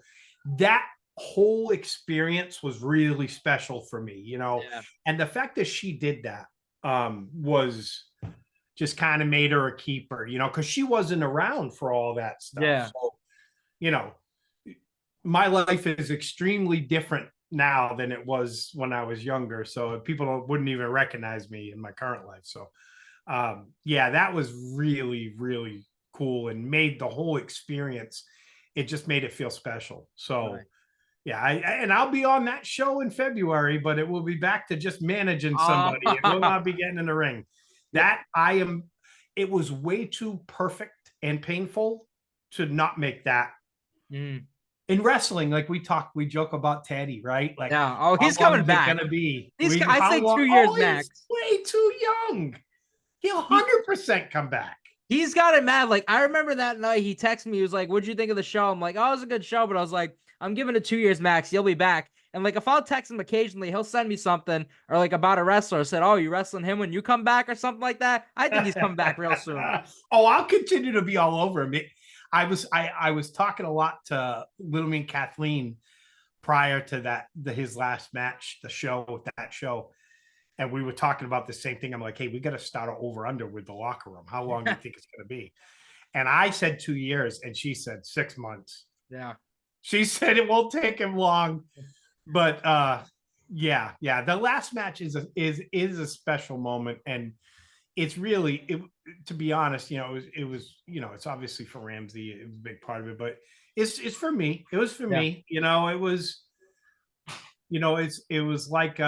that whole experience was really special for me, you know. Yeah. And the fact that she did that was just kind of made her a keeper, you know, because she wasn't around for all that stuff. Yeah. So, you know, my life is extremely different now than it was when I was younger. So people wouldn't even recognize me in my current life. So yeah, that was really, really cool and made the whole experience. It just made it feel special. So yeah, and I'll be on that show in February, but it will be back to just managing somebody. It will not be getting in the ring. It was way too perfect and painful to not make that. In wrestling, like we joke about Teddy, right? Like, yeah. Oh, he's coming back. Gonna be. I say 2 years max. Way too young. He'll 100% come back. He's got it mad. Like, I remember that night he texted me. He was like, "What'd you think of the show?" I'm like, "Oh, it was a good show," but I was like, "I'm giving it 2 years max. He'll be back." And like, if I'll text him occasionally, he'll send me something or like about a wrestler. Said, "Oh, you wrestling him when you come back or something like that." I think he's coming back real soon. Oh, I'll continue to be all over him. I was talking a lot to Little Mean Kathleen prior to his last match, that show. And we were talking about the same thing. I'm like, hey, we got to start an over-under with the locker room. How long do you think it's going to be? And I said 2 years, and she said 6 months. Yeah. She said it won't take him long. But yeah. The last match is a special moment. And it's really, to be honest, you know, it was, you know, it's obviously for Ramsey. It was a big part of it, but it's for me. It was for me. You know, it was, you know, it was like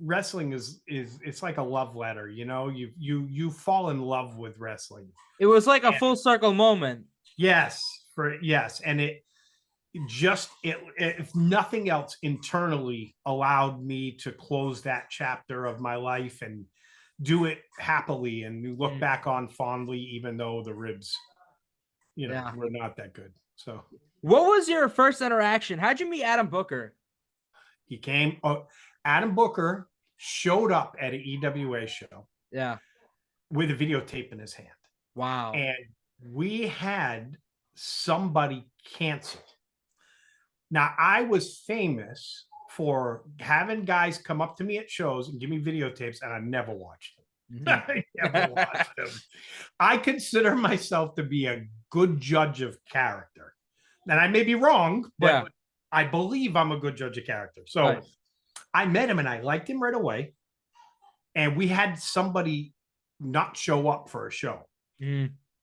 wrestling is it's like a love letter, you know. You fall in love with wrestling. It was like a full circle moment. Yes, and it just if nothing else, internally allowed me to close that chapter of my life and do it happily and look back on fondly, even though the ribs, you know, were not that good. So what was your first interaction? How'd you meet Adam Booker? He came. Adam Booker showed up at an EWA show. Yeah. With a videotape in his hand. Wow. And we had somebody cancel. Now, I was famous for having guys come up to me at shows and give me videotapes, and I never watched them. I never watched them. I consider myself to be a good judge of character. And I may be wrong, but I believe I'm a good judge of character. So I met him and I liked him right away. And we had somebody not show up for a show.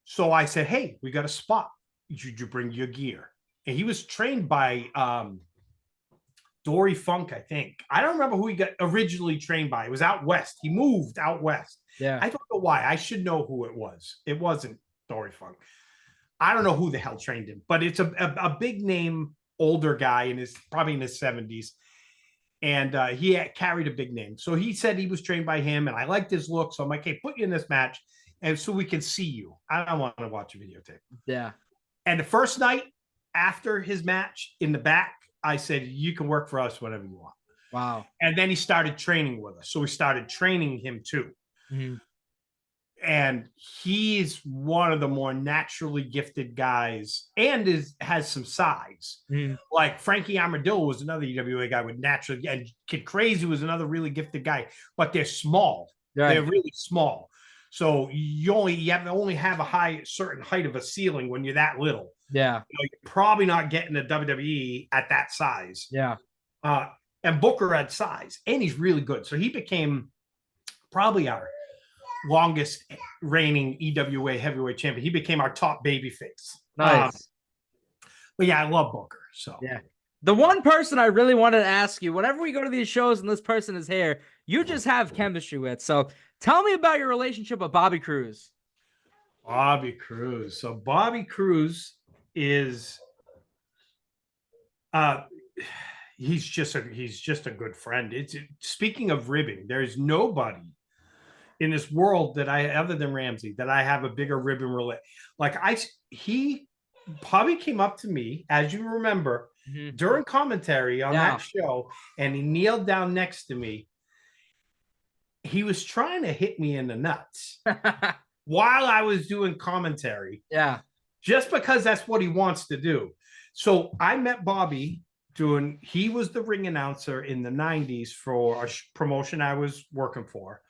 So I said, hey, we got a spot. Should you bring your gear? And he was trained by Dory Funk, I think. I don't remember who he got originally trained by. It was out west. He moved out west. Yeah. I don't know why. I should know who it was. It wasn't Dory Funk. I don't know who the hell trained him, but it's a big name, older guy probably in his 70s. And he carried a big name. So he said he was trained by him, and I liked his look. So I'm like, hey, put you in this match, and so we can see you. I don't want to watch a videotape. Yeah. And the first night, after his match in the back, I said, you can work for us whenever you want. Wow. And then he started training with us. So we started training him too. Mm-hmm. And he's one of the more naturally gifted guys and has some size. Mm-hmm. Like Frankie Armadillo was another EWA guy with naturally, and Kid Crazy was another really gifted guy, but they're small. Right. They're really small. So you only have a certain height of a ceiling when you're that little. Yeah. You're probably not getting a WWE at that size. Yeah. And Booker had size, and he's really good. So he became probably our longest reigning EWA heavyweight champion. He became our top babyface. Nice. But yeah, I love Booker. So yeah. The one person I really wanted to ask you, whenever we go to these shows and this person is here, you just have chemistry with. So tell me about your relationship with Bobby Cruz. Bobby Cruz. So Bobby Cruz is he's just a good friend. It's speaking of ribbing, there's nobody in this world that other than Ramsey, that I have a bigger ribbon relate. Like Bobby came up to me, as you remember, during commentary on that show, and he kneeled down next to me. He was trying to hit me in the nuts while I was doing commentary. Yeah. Just because that's what he wants to do. So I met Bobby he was the ring announcer in the 90s for a promotion I was working for.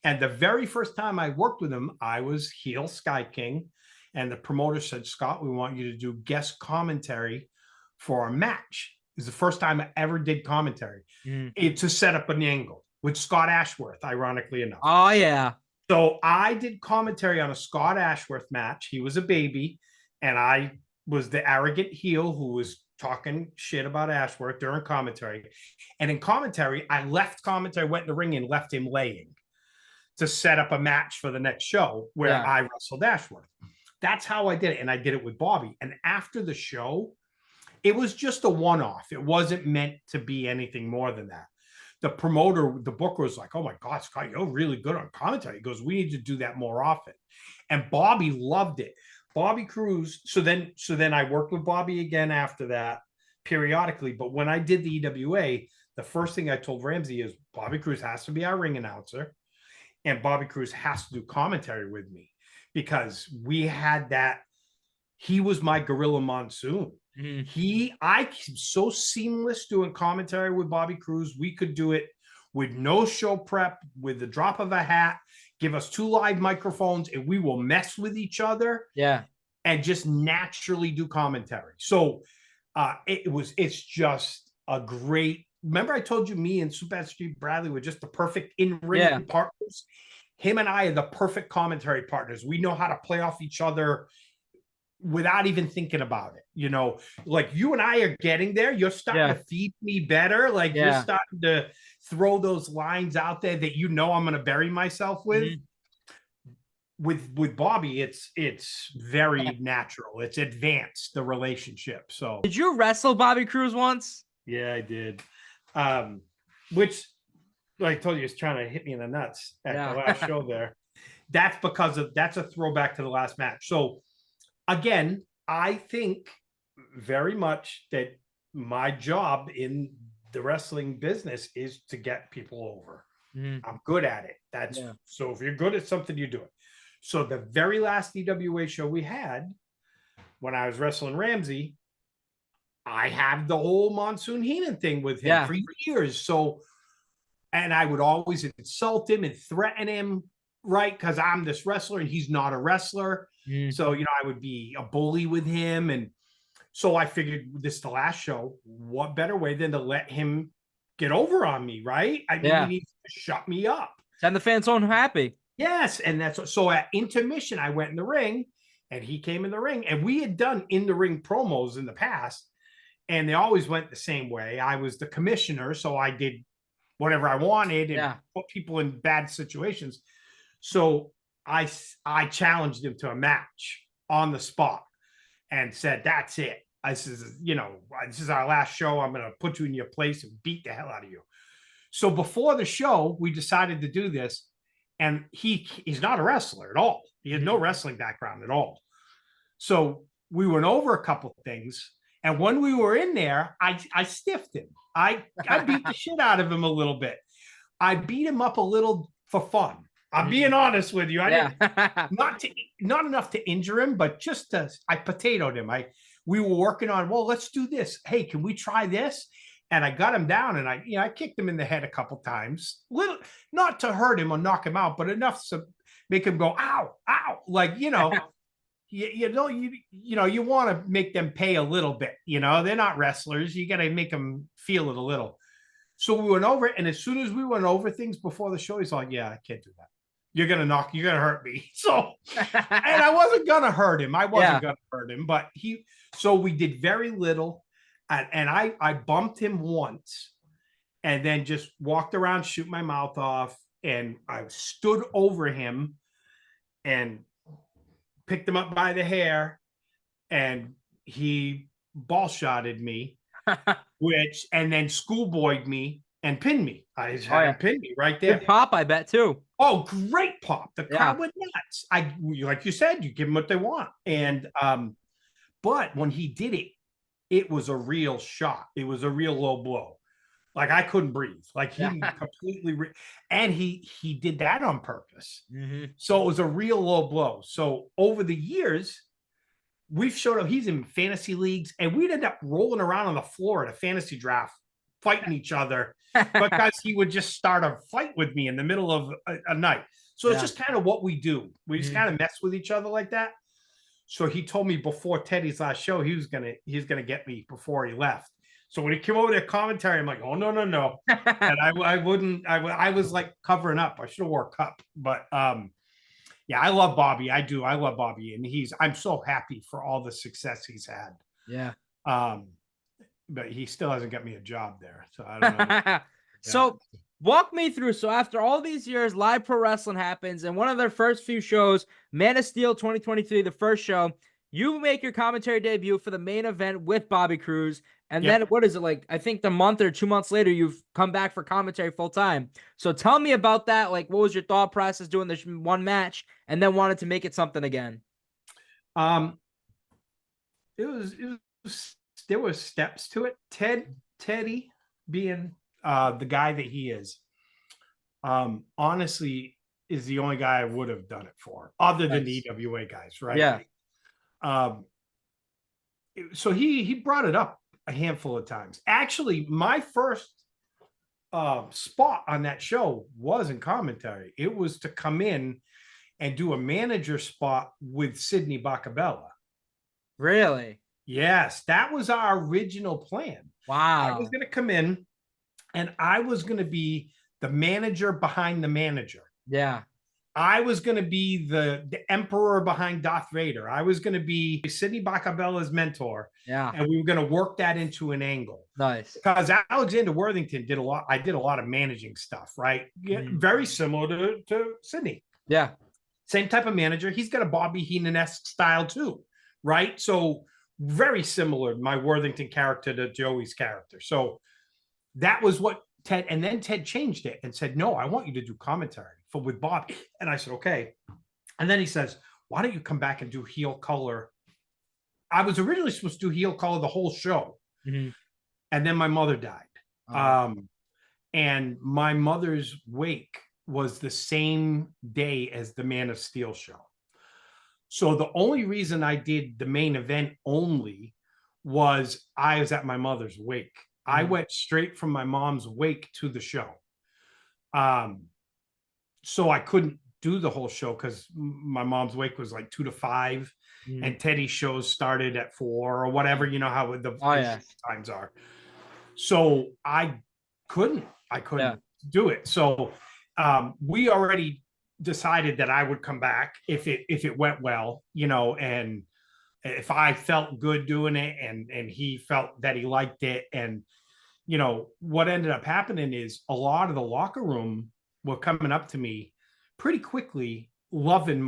And the very first time I worked with him, I was heel Sky King. And the promoter said, Scott, we want you to do guest commentary for a match. It was the first time I ever did commentary. To set up an angle with Scott Ashworth, ironically enough. Oh, yeah. So I did commentary on a Scott Ashworth match. He was a baby, and I was the arrogant heel who was talking shit about Ashworth during commentary. And in commentary, I left commentary, went in the ring, and left him laying to set up a match for the next show where I wrestled Ashworth. That's how I did it. And I did it with Bobby. And after the show, it was just a one-off. It wasn't meant to be anything more than that. The promoter, the booker was like, oh my God, Scott, you're really good on commentary. He goes, we need to do that more often. And Bobby loved it. Bobby Cruz. So then I worked with Bobby again after that periodically. But when I did the EWA, the first thing I told Ramsey is Bobby Cruz has to be our ring announcer. And Bobby Cruz has to do commentary with me, because we had that. He was my Gorilla Monsoon. I'm so seamless doing commentary with Bobby Cruz. We could do it with no show prep, with the drop of a hat, give us 2 live microphones, and we will mess with each other. Yeah. And just naturally do commentary. So it's just a great. Remember I told you me and Super Street Bradley were just the perfect in-ring partners? Him and I are the perfect commentary partners. We know how to play off each other without even thinking about it. You know, like you and I are getting there. You're starting to feed me better. Like you're starting to throw those lines out there that I'm going to bury myself with. With Bobby, it's very natural. It's advanced, the relationship. So did you wrestle Bobby Cruz once? Yeah, I did. Which, like I told you, is trying to hit me in the nuts at the last show there. That's a throwback to the last match. So again, I think very much that my job in the wrestling business is to get people over. I'm good at it. So if you're good at something, you do it. So the very last EWA show we had, when I was wrestling Ramsey, I had the whole Monsoon Heenan thing with him for years. So, and I would always insult him and threaten him, right? Because I'm this wrestler and he's not a wrestler. So, I would be a bully with him. And so I figured this is the last show. What better way than to let him get over on me, right? I mean, he needs to shut me up. Send the fans home happy. Yes. And so at intermission, I went in the ring and he came in the ring. And we had done in the ring promos in the past. And they always went the same way. I was the commissioner, so I did whatever I wanted and put people in bad situations. So I challenged him to a match on the spot and said, that's it. I says, this is our last show. I'm going to put you in your place and beat the hell out of you. So before the show, we decided to do this. And he's not a wrestler at all. He had no wrestling background at all. So we went over a couple of things. And when we were in there, I stiffed him. I beat the shit out of him a little bit. I beat him up a little for fun. I'm being honest with you. I didn't not enough to injure him, but just I potatoed him. We were working on, well, let's do this. Hey, can we try this? And I got him down, and I kicked him in the head a couple times, little, not to hurt him or knock him out, but enough to make him go, ow, ow, like, you know, you want to make them pay a little bit. They're not wrestlers. You got to make them feel it a little. So we went over it, and as soon as we went over things before the show, he's like, yeah, I can't do that. You're going to hurt me. So, and I wasn't going to hurt him. But so we did very little. And I bumped him once and then just walked around, shoot my mouth off. And I stood over him and picked him up by the hair, and he ball shotted me, and then schoolboyed me and pinned me. I had him pin me right there. Good pop, I bet too. Oh, great pop. The crowd went nuts. Like you said, you give them what they want. And, but when he did it, it was a real shot. It was a real low blow. Like I couldn't breathe. Like he completely, and he did that on purpose. So it was a real low blow. So over the years, we've showed up. He's in fantasy leagues, and we'd end up rolling around on the floor at a fantasy draft, fighting each other because he would just start a fight with me in the middle of a night. So it's just kind of what we do. We just kind of mess with each other like that. So he told me before Teddy's last show, he's gonna get me before he left. So when he came over to commentary, I'm like, oh no. And I was like covering up. I should have wore a cup. But yeah, I love Bobby. I do. I love Bobby. And I'm so happy for all the success he's had. Yeah. But he still hasn't got me a job there. So I don't know. So walk me through. So after all these years, Live Pro Wrestling happens, and one of their first few shows, Man of Steel 2023, the first show, you make your commentary debut for the main event with Bobby Cruz. And then what is it like? I think the month or 2 months later, you've come back for commentary full time. So tell me about that. Like, what was your thought process doing this one match and then wanted to make it something again? There were steps to it. Teddy being the guy that he is, honestly, is the only guy I would have done it for, other than the EWA guys, right? Yeah. So he brought it up a handful of times. Actually, my first spot on that show was in commentary. It was to come in and do a manager spot with Sidney Bacabella. Really? Yes, that was our original plan. Wow. I was going to come in, and I was going to be the manager behind the manager. Yeah. I was going to be the emperor behind Darth Vader. I was going to be Sidney Bacabella's mentor. Yeah. And we were going to work that into an angle. Nice. Because Alexander Worthington did a lot. I did a lot of managing stuff, right? Very similar to Sidney. Yeah. Same type of manager. He's got a Bobby Heenan-esque style too, right? So very similar, my Worthington character to Joey's character. So that was what Ted, and then Ted changed it and said, no, I want you to do commentary with Bob. And I said, okay. And then he says, why don't you come back and do heel color? I was originally supposed to do heel color the whole show. And then my mother died. And my mother's wake was the same day as the Man of Steel show. So the only reason I did the main event only was I was at my mother's wake. I went straight from my mom's wake to the show. So I couldn't do the whole show because my mom's wake was like 2 to 5 and Teddy's shows started at 4 or whatever, you know how the times are. So I couldn't do it. So we already decided that I would come back if it went well, you know, and if I felt good doing it and he felt that he liked it. And, you know, what ended up happening is a lot of the locker room were coming up to me pretty quickly, loving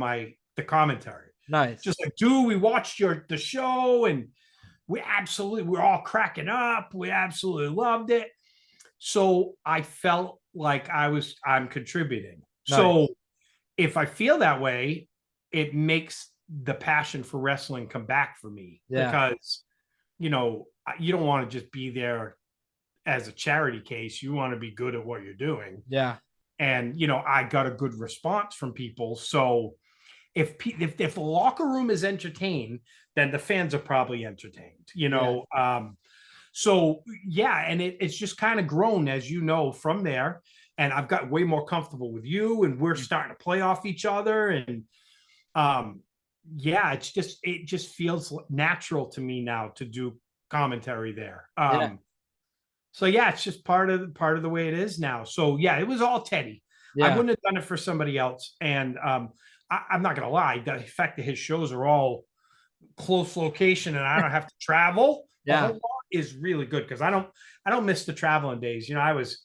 the commentary. Nice. Just like, dude, we watched the show and we're all cracking up. We absolutely loved it. So I felt like I'm contributing. Nice. So if I feel that way, it makes the passion for wrestling come back for me because you know, you don't want to just be there as a charity case. You want to be good at what you're doing. Yeah. And, you know, I got a good response from people. So if the locker room is entertained, then the fans are probably entertained, you know. So yeah, and it's just kind of grown, as you know, from there. And I've got way more comfortable with you, and we're starting to play off each other. And yeah, it just feels natural to me now to do commentary there. So yeah, it's just part of the way it is now. So yeah, it was all Teddy. I wouldn't have done it for somebody else. And I'm not gonna lie, the fact that his shows are all close location and I don't have to travel a whole lot is really good, because I don't miss the traveling days. You know, I was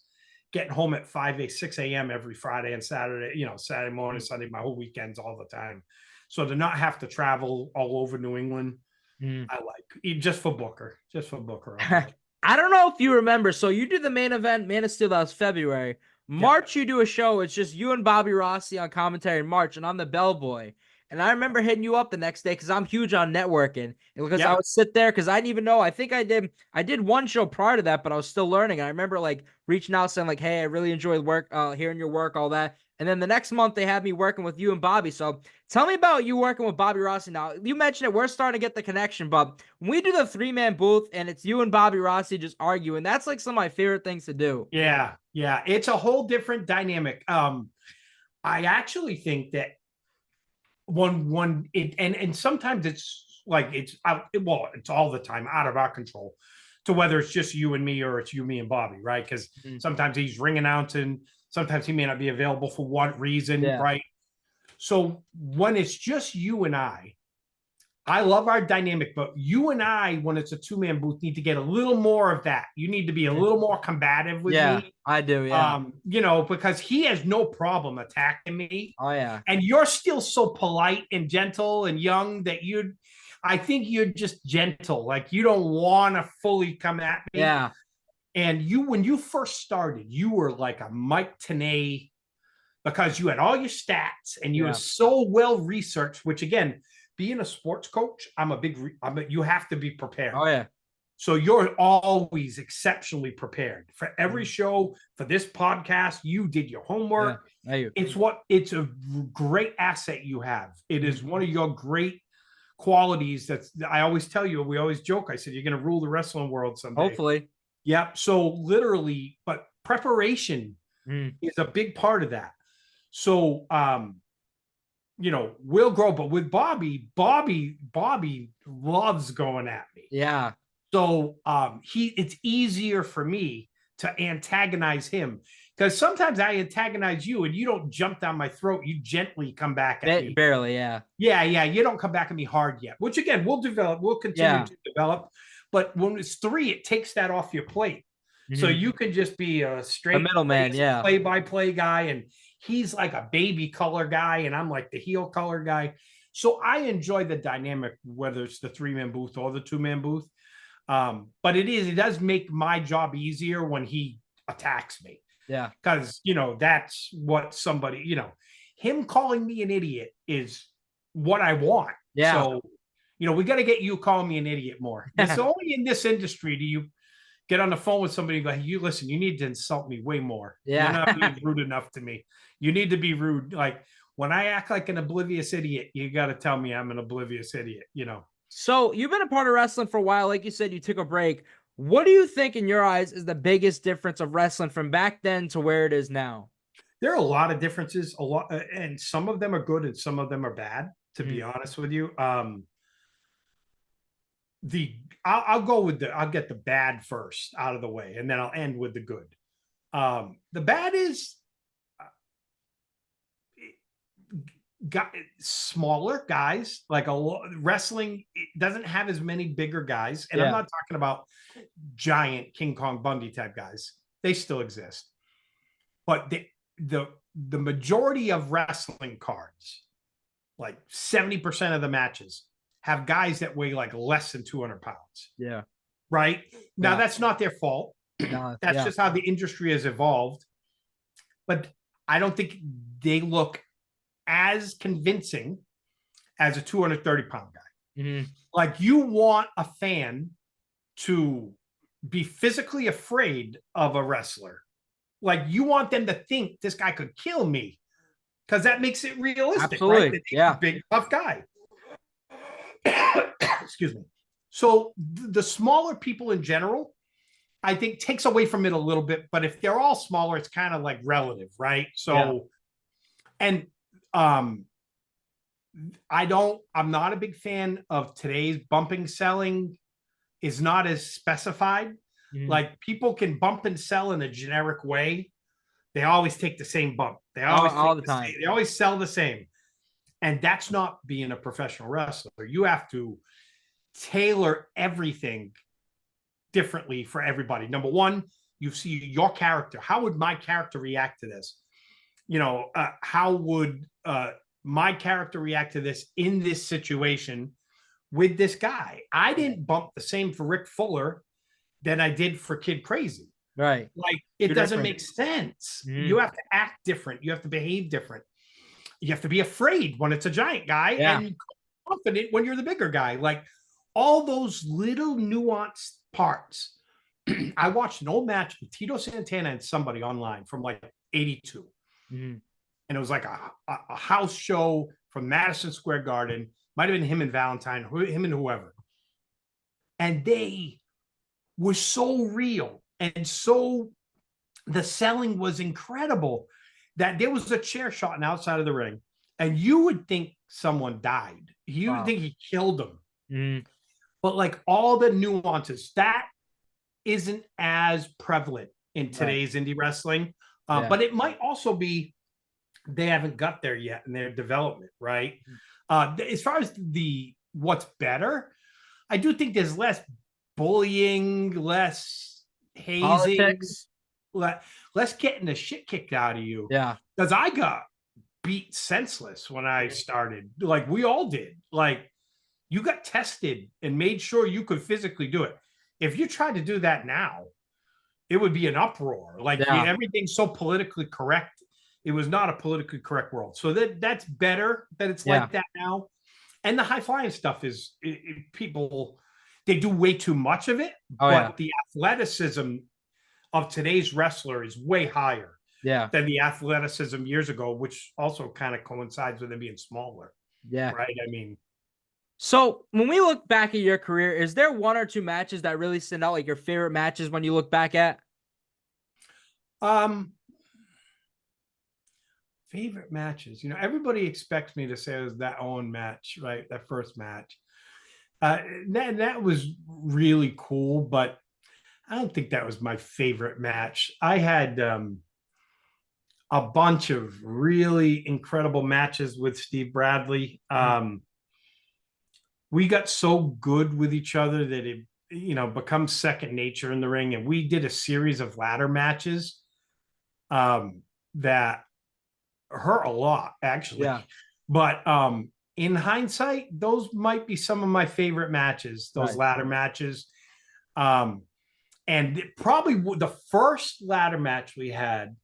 getting home at 6 a.m. every Friday and Saturday, you know, Saturday morning, Sunday, my whole weekends all the time. So to not have to travel all over New England, I like, just for Booker. I don't know if you remember. So you do the main event, Man of Steel, that was February. March, you do a show. It's just you and Bobby Rossi on commentary in March, and I'm the bellboy. And I remember hitting you up the next day because I'm huge on networking. And because I would sit there because I didn't even know. I think I did one show prior to that, but I was still learning. And I remember like reaching out saying like, hey, I really enjoyed hearing your work, all that. And then the next month they had me working with you and Bobby. So tell me about you working with Bobby Rossi now. You mentioned it. We're starting to get the connection, but when we do the 3-man booth and it's you and Bobby Rossi just arguing, that's like some of my favorite things to do. Yeah. It's a whole different dynamic. I actually think that and sometimes it's like it's all the time out of our control, to whether it's just you and me or it's you, me, and Bobby, right? Because sometimes he's ring announcing, sometimes he may not be available for what reason, right? So when it's just you and I love our dynamic, but you and I, when it's a 2-man booth, need to get a little more of that. You need to be a little more combative with me. I do, you know, because he has no problem attacking me. Oh, yeah. And you're still so polite and gentle and young that I think you're just gentle. Like, you don't want to fully come at me. Yeah. And when you first started, you were like a Mike Tenay, because you had all your stats and you were so well researched, which again, being a sports coach, you have to be prepared. Oh, yeah. So you're always exceptionally prepared for every show, for this podcast. You did your homework. It's a great asset you have. It is one of your great qualities. I always tell you, we always joke. I said, you're going to rule the wrestling world someday. Hopefully. Yep. So literally, but preparation is a big part of that. So, you know, we'll grow, but with Bobby loves going at me. Yeah. So it's easier for me to antagonize him, because sometimes I antagonize you and you don't jump down my throat. You gently come back at me. Barely, yeah. Yeah. You don't come back at me hard yet, which again, we'll continue to develop. But when it's 3, it takes that off your plate. So you can just be a straight middleman, play-by-play guy, and he's like a baby color guy, and I'm like the heel color guy. So I enjoy the dynamic, whether it's the 3-man booth or the 2-man booth. But it does make my job easier when he attacks me. Yeah. Because, you know, that's what somebody, you know, him calling me an idiot is what I want. Yeah. So, you know, we got to get you calling me an idiot more. It's only in this industry do you get on the phone with somebody and go, hey, you listen, you need to insult me way more. Yeah. You're not being rude enough to me. You need to be rude. Like, when I act like an oblivious idiot, you got to tell me I'm an oblivious idiot, you know? So you've been a part of wrestling for a while. Like you said, you took a break. What do you think in your eyes is the biggest difference of wrestling from back then to where it is now? There are a lot of differences, and some of them are good and some of them are bad, to be honest with you. I'll get the bad first out of the way, and then I'll end with the good. The bad is smaller guys, like wrestling doesn't have as many bigger guys, and I'm not talking about giant King Kong Bundy type guys. They still exist, but the majority of wrestling cards, like 70% of the matches, have guys that weigh like less than 200 pounds. Yeah. Right. Now, that's not their fault. That's just how the industry has evolved. But I don't think they look as convincing as a 230-pound guy. Like, you want a fan to be physically afraid of a wrestler. Like, you want them to think this guy could kill me, because that makes it realistic. Absolutely. Right? Yeah. Big, tough guy. Excuse me. So the smaller people in general, I think, takes away from it a little bit. But if they're all smaller, it's kind of like relative, right? So, and I'm not a big fan of today's bumping selling. Is not as specified. Like, people can bump and sell in a generic way. They always take the same bump. They always all the time. They always sell the same. And that's not being a professional wrestler. You have to tailor everything differently for everybody. Number one, you see your character. How would my character react to this? How would my character react to this in this situation with this guy? I didn't bump the same for Rick Fuller than I did for Kid Crazy. Right. Like, it doesn't make sense. You have to act different. You have to behave different. You have to be afraid when it's a giant guy and confident when you're the bigger guy. Like, all those little nuanced parts. I watched an old match with Tito Santana and somebody online from like 82. And it was like a house show from Madison Square Garden. Might have been him and Valentine, him and whoever. And they were so real, and so the selling was incredible, that there was a chair shot outside of the ring, and you would think someone died. You would think he killed him. But like, all the nuances, that isn't as prevalent in today's indie wrestling. But it might also be they haven't got there yet in their development, right? As far as what's better, I do think there's less bullying, less hazing, Politics. less getting the shit kicked out of you. Yeah. Because I got beat senseless when I started. Like, we all did. Like, you got tested and made sure you could physically do it. If you tried to do that now, it would be an uproar. Like, everything's so politically correct. It was not a politically correct world. So that's better that it's like that now. And the high flying stuff is people, they do way too much of it. But the athleticism of today's wrestler is way higher than the athleticism years ago, which also kind of coincides with them being smaller. Yeah. Right. I mean, so when we look back at your career, is there one or two matches that really stand out, like your favorite matches when you look back at? Favorite matches. Everybody expects me to say it was that Owen match, right? That first match. That was really cool, but I don't think that was my favorite match. I had a bunch of really incredible matches with Steve Bradley. We got so good with each other that it becomes second nature in the ring. And we did a series of ladder matches that hurt a lot, actually. But in hindsight, those might be some of my favorite matches, those ladder matches. And probably the first ladder match we had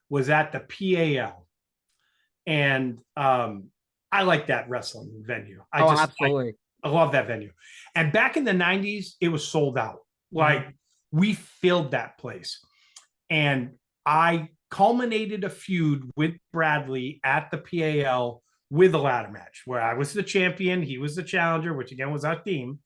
was at the PAL. And I like that wrestling venue. Absolutely. I love that venue. And back in the 90s, it was sold out. Like, we filled that place. And I culminated a feud with Bradley at the PAL with a ladder match where I was the champion, he was the challenger, which again was our theme,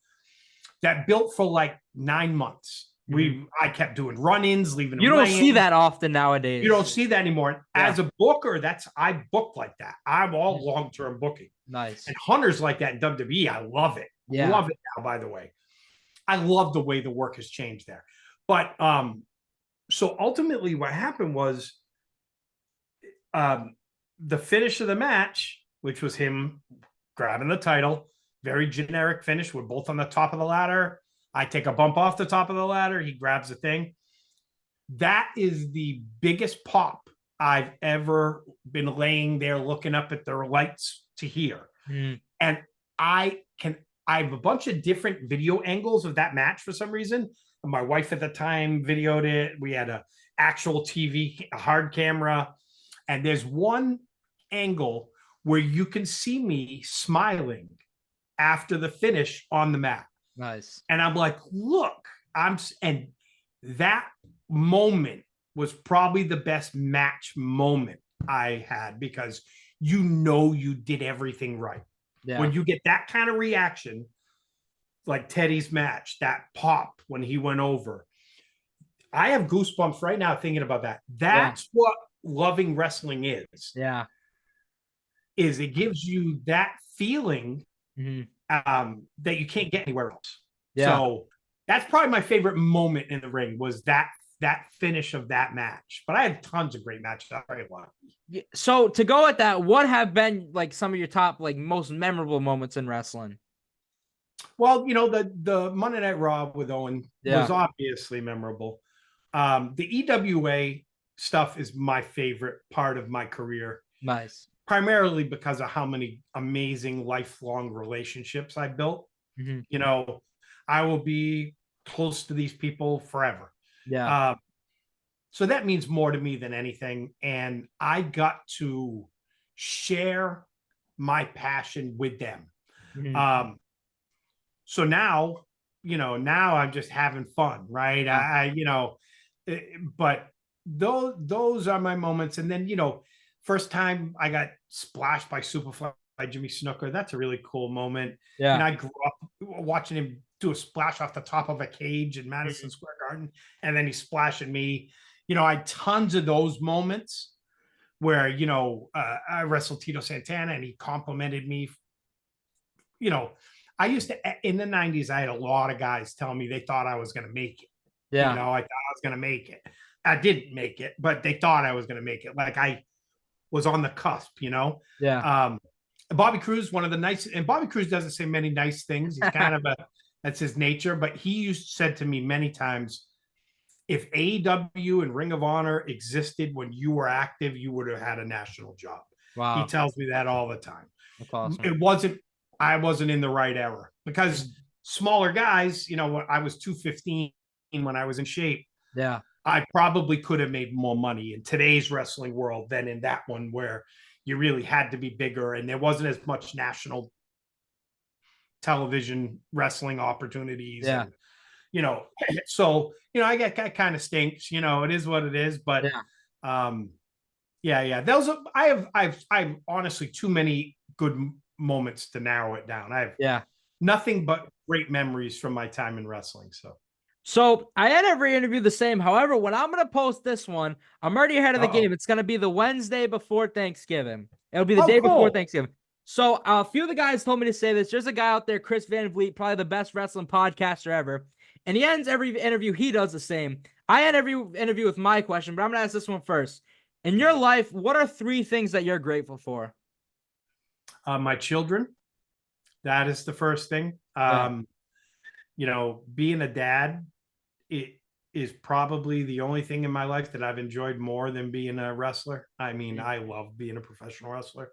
that built for like 9 months. I kept doing run-ins, leaving. You don't see that often nowadays. You don't see that anymore. As a booker, I book like that. I'm all long-term booking. Nice. And Hunter's like that in WWE. I love it. Love it now, by the way. I love the way the work has changed there. But so ultimately what happened was the finish of the match, which was him grabbing the title, very generic finish. We're both on the top of the ladder. I take a bump off the top of the ladder. He grabs the thing. That is the biggest pop I've ever been laying there looking up at the lights to hear. And I have a bunch of different video angles of that match for some reason. My wife at the time videoed it. We had a actual TV, a hard camera. And there's one angle where you can see me smiling after the finish on the mat. Nice. And I'm like, look, and that moment was probably the best match moment I had, because you did everything right. Yeah. When you get that kind of reaction, like Teddy's match, that pop when he went over, I have goosebumps right now thinking about that. That's what loving wrestling is. Yeah. Is it gives you that feeling that you can't get anywhere else. Yeah. So that's probably my favorite moment in the ring, was that finish of that match. But I had tons of great matches. So to go at that, what have been like some of your top, like, most memorable moments in wrestling? Well, the Monday Night Raw with Owen was obviously memorable. The EWA stuff is my favorite part of my career. Nice. Primarily because of how many amazing lifelong relationships I built. I will be close to these people forever. Yeah. So that means more to me than anything. And I got to share my passion with them. So now, now I'm just having fun, right? But those are my moments. And then, first time I got splashed by Superfly by Jimmy Snuka, that's a really cool moment. Yeah. And I grew up watching him do a splash off the top of a cage in Madison Square Garden, and then he's splashing me. I had tons of those moments where, I wrestled Tito Santana and he complimented me. I used to, in the 90s, I had a lot of guys telling me they thought I was going to make it. Yeah. I thought I was going to make it. I didn't make it, but they thought I was going to make it. Like I was on the cusp, Yeah. Bobby Cruise, one of the nice, and Bobby Cruise doesn't say many nice things. He's kind of that's his nature, but he said to me many times, if AEW and Ring of Honor existed when you were active, you would have had a national job. Wow. He tells me that all the time. That's awesome. I wasn't in the right era, because smaller guys, I was 215 when I was in shape. Yeah. I probably could have made more money in today's wrestling world than in that one, where you really had to be bigger and there wasn't as much national television wrestling opportunities. Yeah. And, so, I get kind of stinks, it is what it is, but those are, I've honestly too many good moments to narrow it down. I have nothing but great memories from my time in wrestling. So I end every interview the same. However, when I'm going to post this one, I'm already ahead of the game. It's going to be the Wednesday before Thanksgiving. It'll be the day before Thanksgiving. So a few of the guys told me to say this. There's a guy out there, Chris Van Vliet, probably the best wrestling podcaster ever. And he ends every interview. He does the same. I end every interview with my question, but I'm going to ask this one first. In your life, what are 3 things that you're grateful for? My children. That is the first thing. Being a dad, it is probably the only thing in my life that I've enjoyed more than being a wrestler. I mean, I love being a professional wrestler.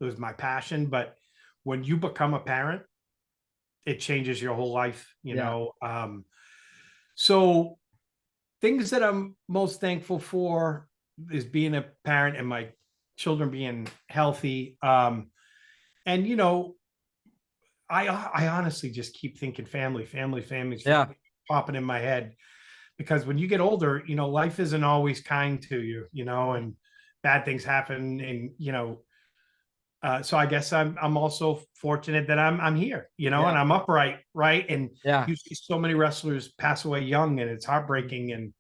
It was my passion, but when you become a parent, it changes your whole life, so things that I'm most thankful for is being a parent and my children being healthy. And, I honestly just keep thinking family popping in my head, because when you get older, life isn't always kind to you, and bad things happen. And, so I guess I'm also fortunate that I'm here, and I'm upright. Right. And you see so many wrestlers pass away young, and it's heartbreaking.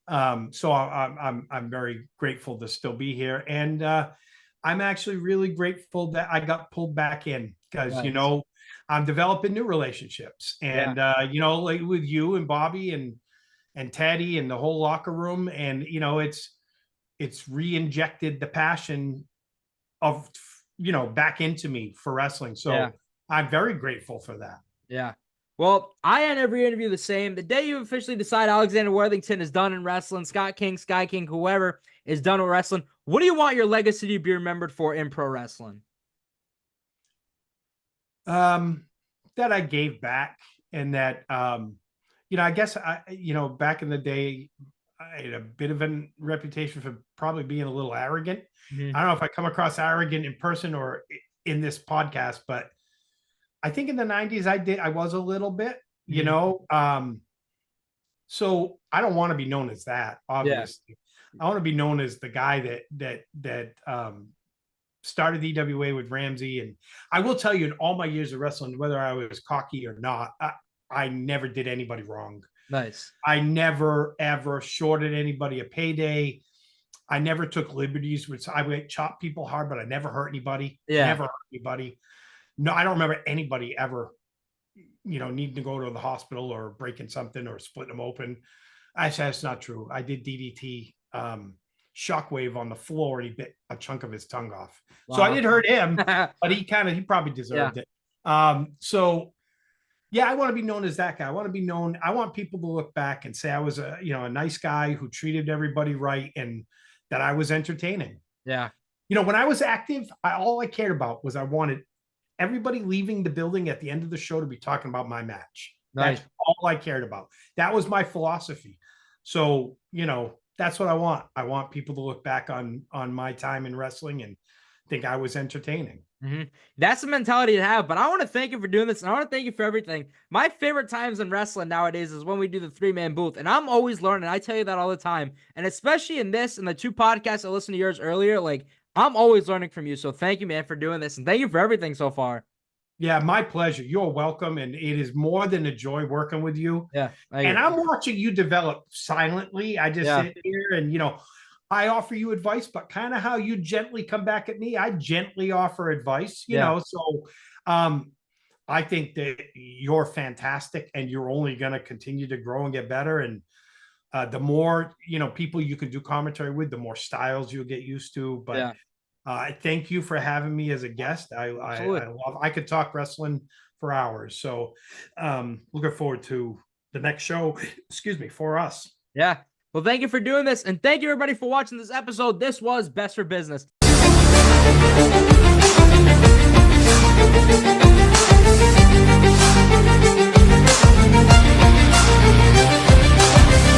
And, so I'm very grateful to still be here. And, I'm actually really grateful that I got pulled back in, because, I'm developing new relationships, and, like with you and Bobby and Teddy and the whole locker room. And, it's re-injected the passion of, back into me for wrestling. So I'm very grateful for that. Yeah. Well, I end every interview the same. The day you officially decide Alexander Worthington is done in wrestling, Scott King, Sky King, whoever is done with wrestling, what do you want your legacy to be remembered for in pro wrestling? That I gave back, and that, I guess back in the day, I had a bit of a reputation for probably being a little arrogant. I don't know if I come across arrogant in person or in this podcast, but I think in the 90s I was a little bit. you know. So I don't want to be known as that, obviously. I want to be known as the guy that started the EWA with Ramsey. And I will tell you, in all my years of wrestling, whether I was cocky or not, I never did anybody wrong. Nice. I never, ever shorted anybody a payday. I never took liberties, which I would chop people hard, but I never hurt anybody. Never hurt anybody. No, I don't remember anybody ever, you know, needing to go to the hospital or breaking something or splitting them open. I said, that's not true. I did DDT shockwave on the floor and he bit a chunk of his tongue off. Wow. So I did hurt him, but he probably deserved it. So yeah, I want to be known as that guy. I want people to look back and say I was a nice guy who treated everybody right and that I was entertaining. Yeah. You know, when I was active, all I cared about was I wanted everybody leaving the building at the end of the show to be talking about my match. Nice. That's all I cared about. That was my philosophy. So, you know, that's what I want. I want people to look back on my time in wrestling and think I was entertaining. That's the mentality to have. But I want to thank you for doing this. And I want to thank you for everything. My favorite times in wrestling nowadays is when we do the 3-man booth. And I'm always learning. I tell you that all the time. And especially in this and the 2 podcasts I listened to yours earlier, like I'm always learning from you. So thank you, man, for doing this. And thank you for everything so far. Yeah, my pleasure. You're welcome. And it is more than a joy working with you. Yeah. And I'm watching you develop silently. I just sit here and, you know, I offer you advice, but kind of how you gently come back at me, I gently offer advice, you know. So I think that you're fantastic and you're only going to continue to grow and get better. And the more, you know, people you can do commentary with, the more styles you'll get used to. But thank you for having me as a guest. I could talk wrestling for hours. So looking forward to the next show, for us. Yeah. Well, thank you for doing this. And thank you, everybody, for watching this episode. This was Best for Business.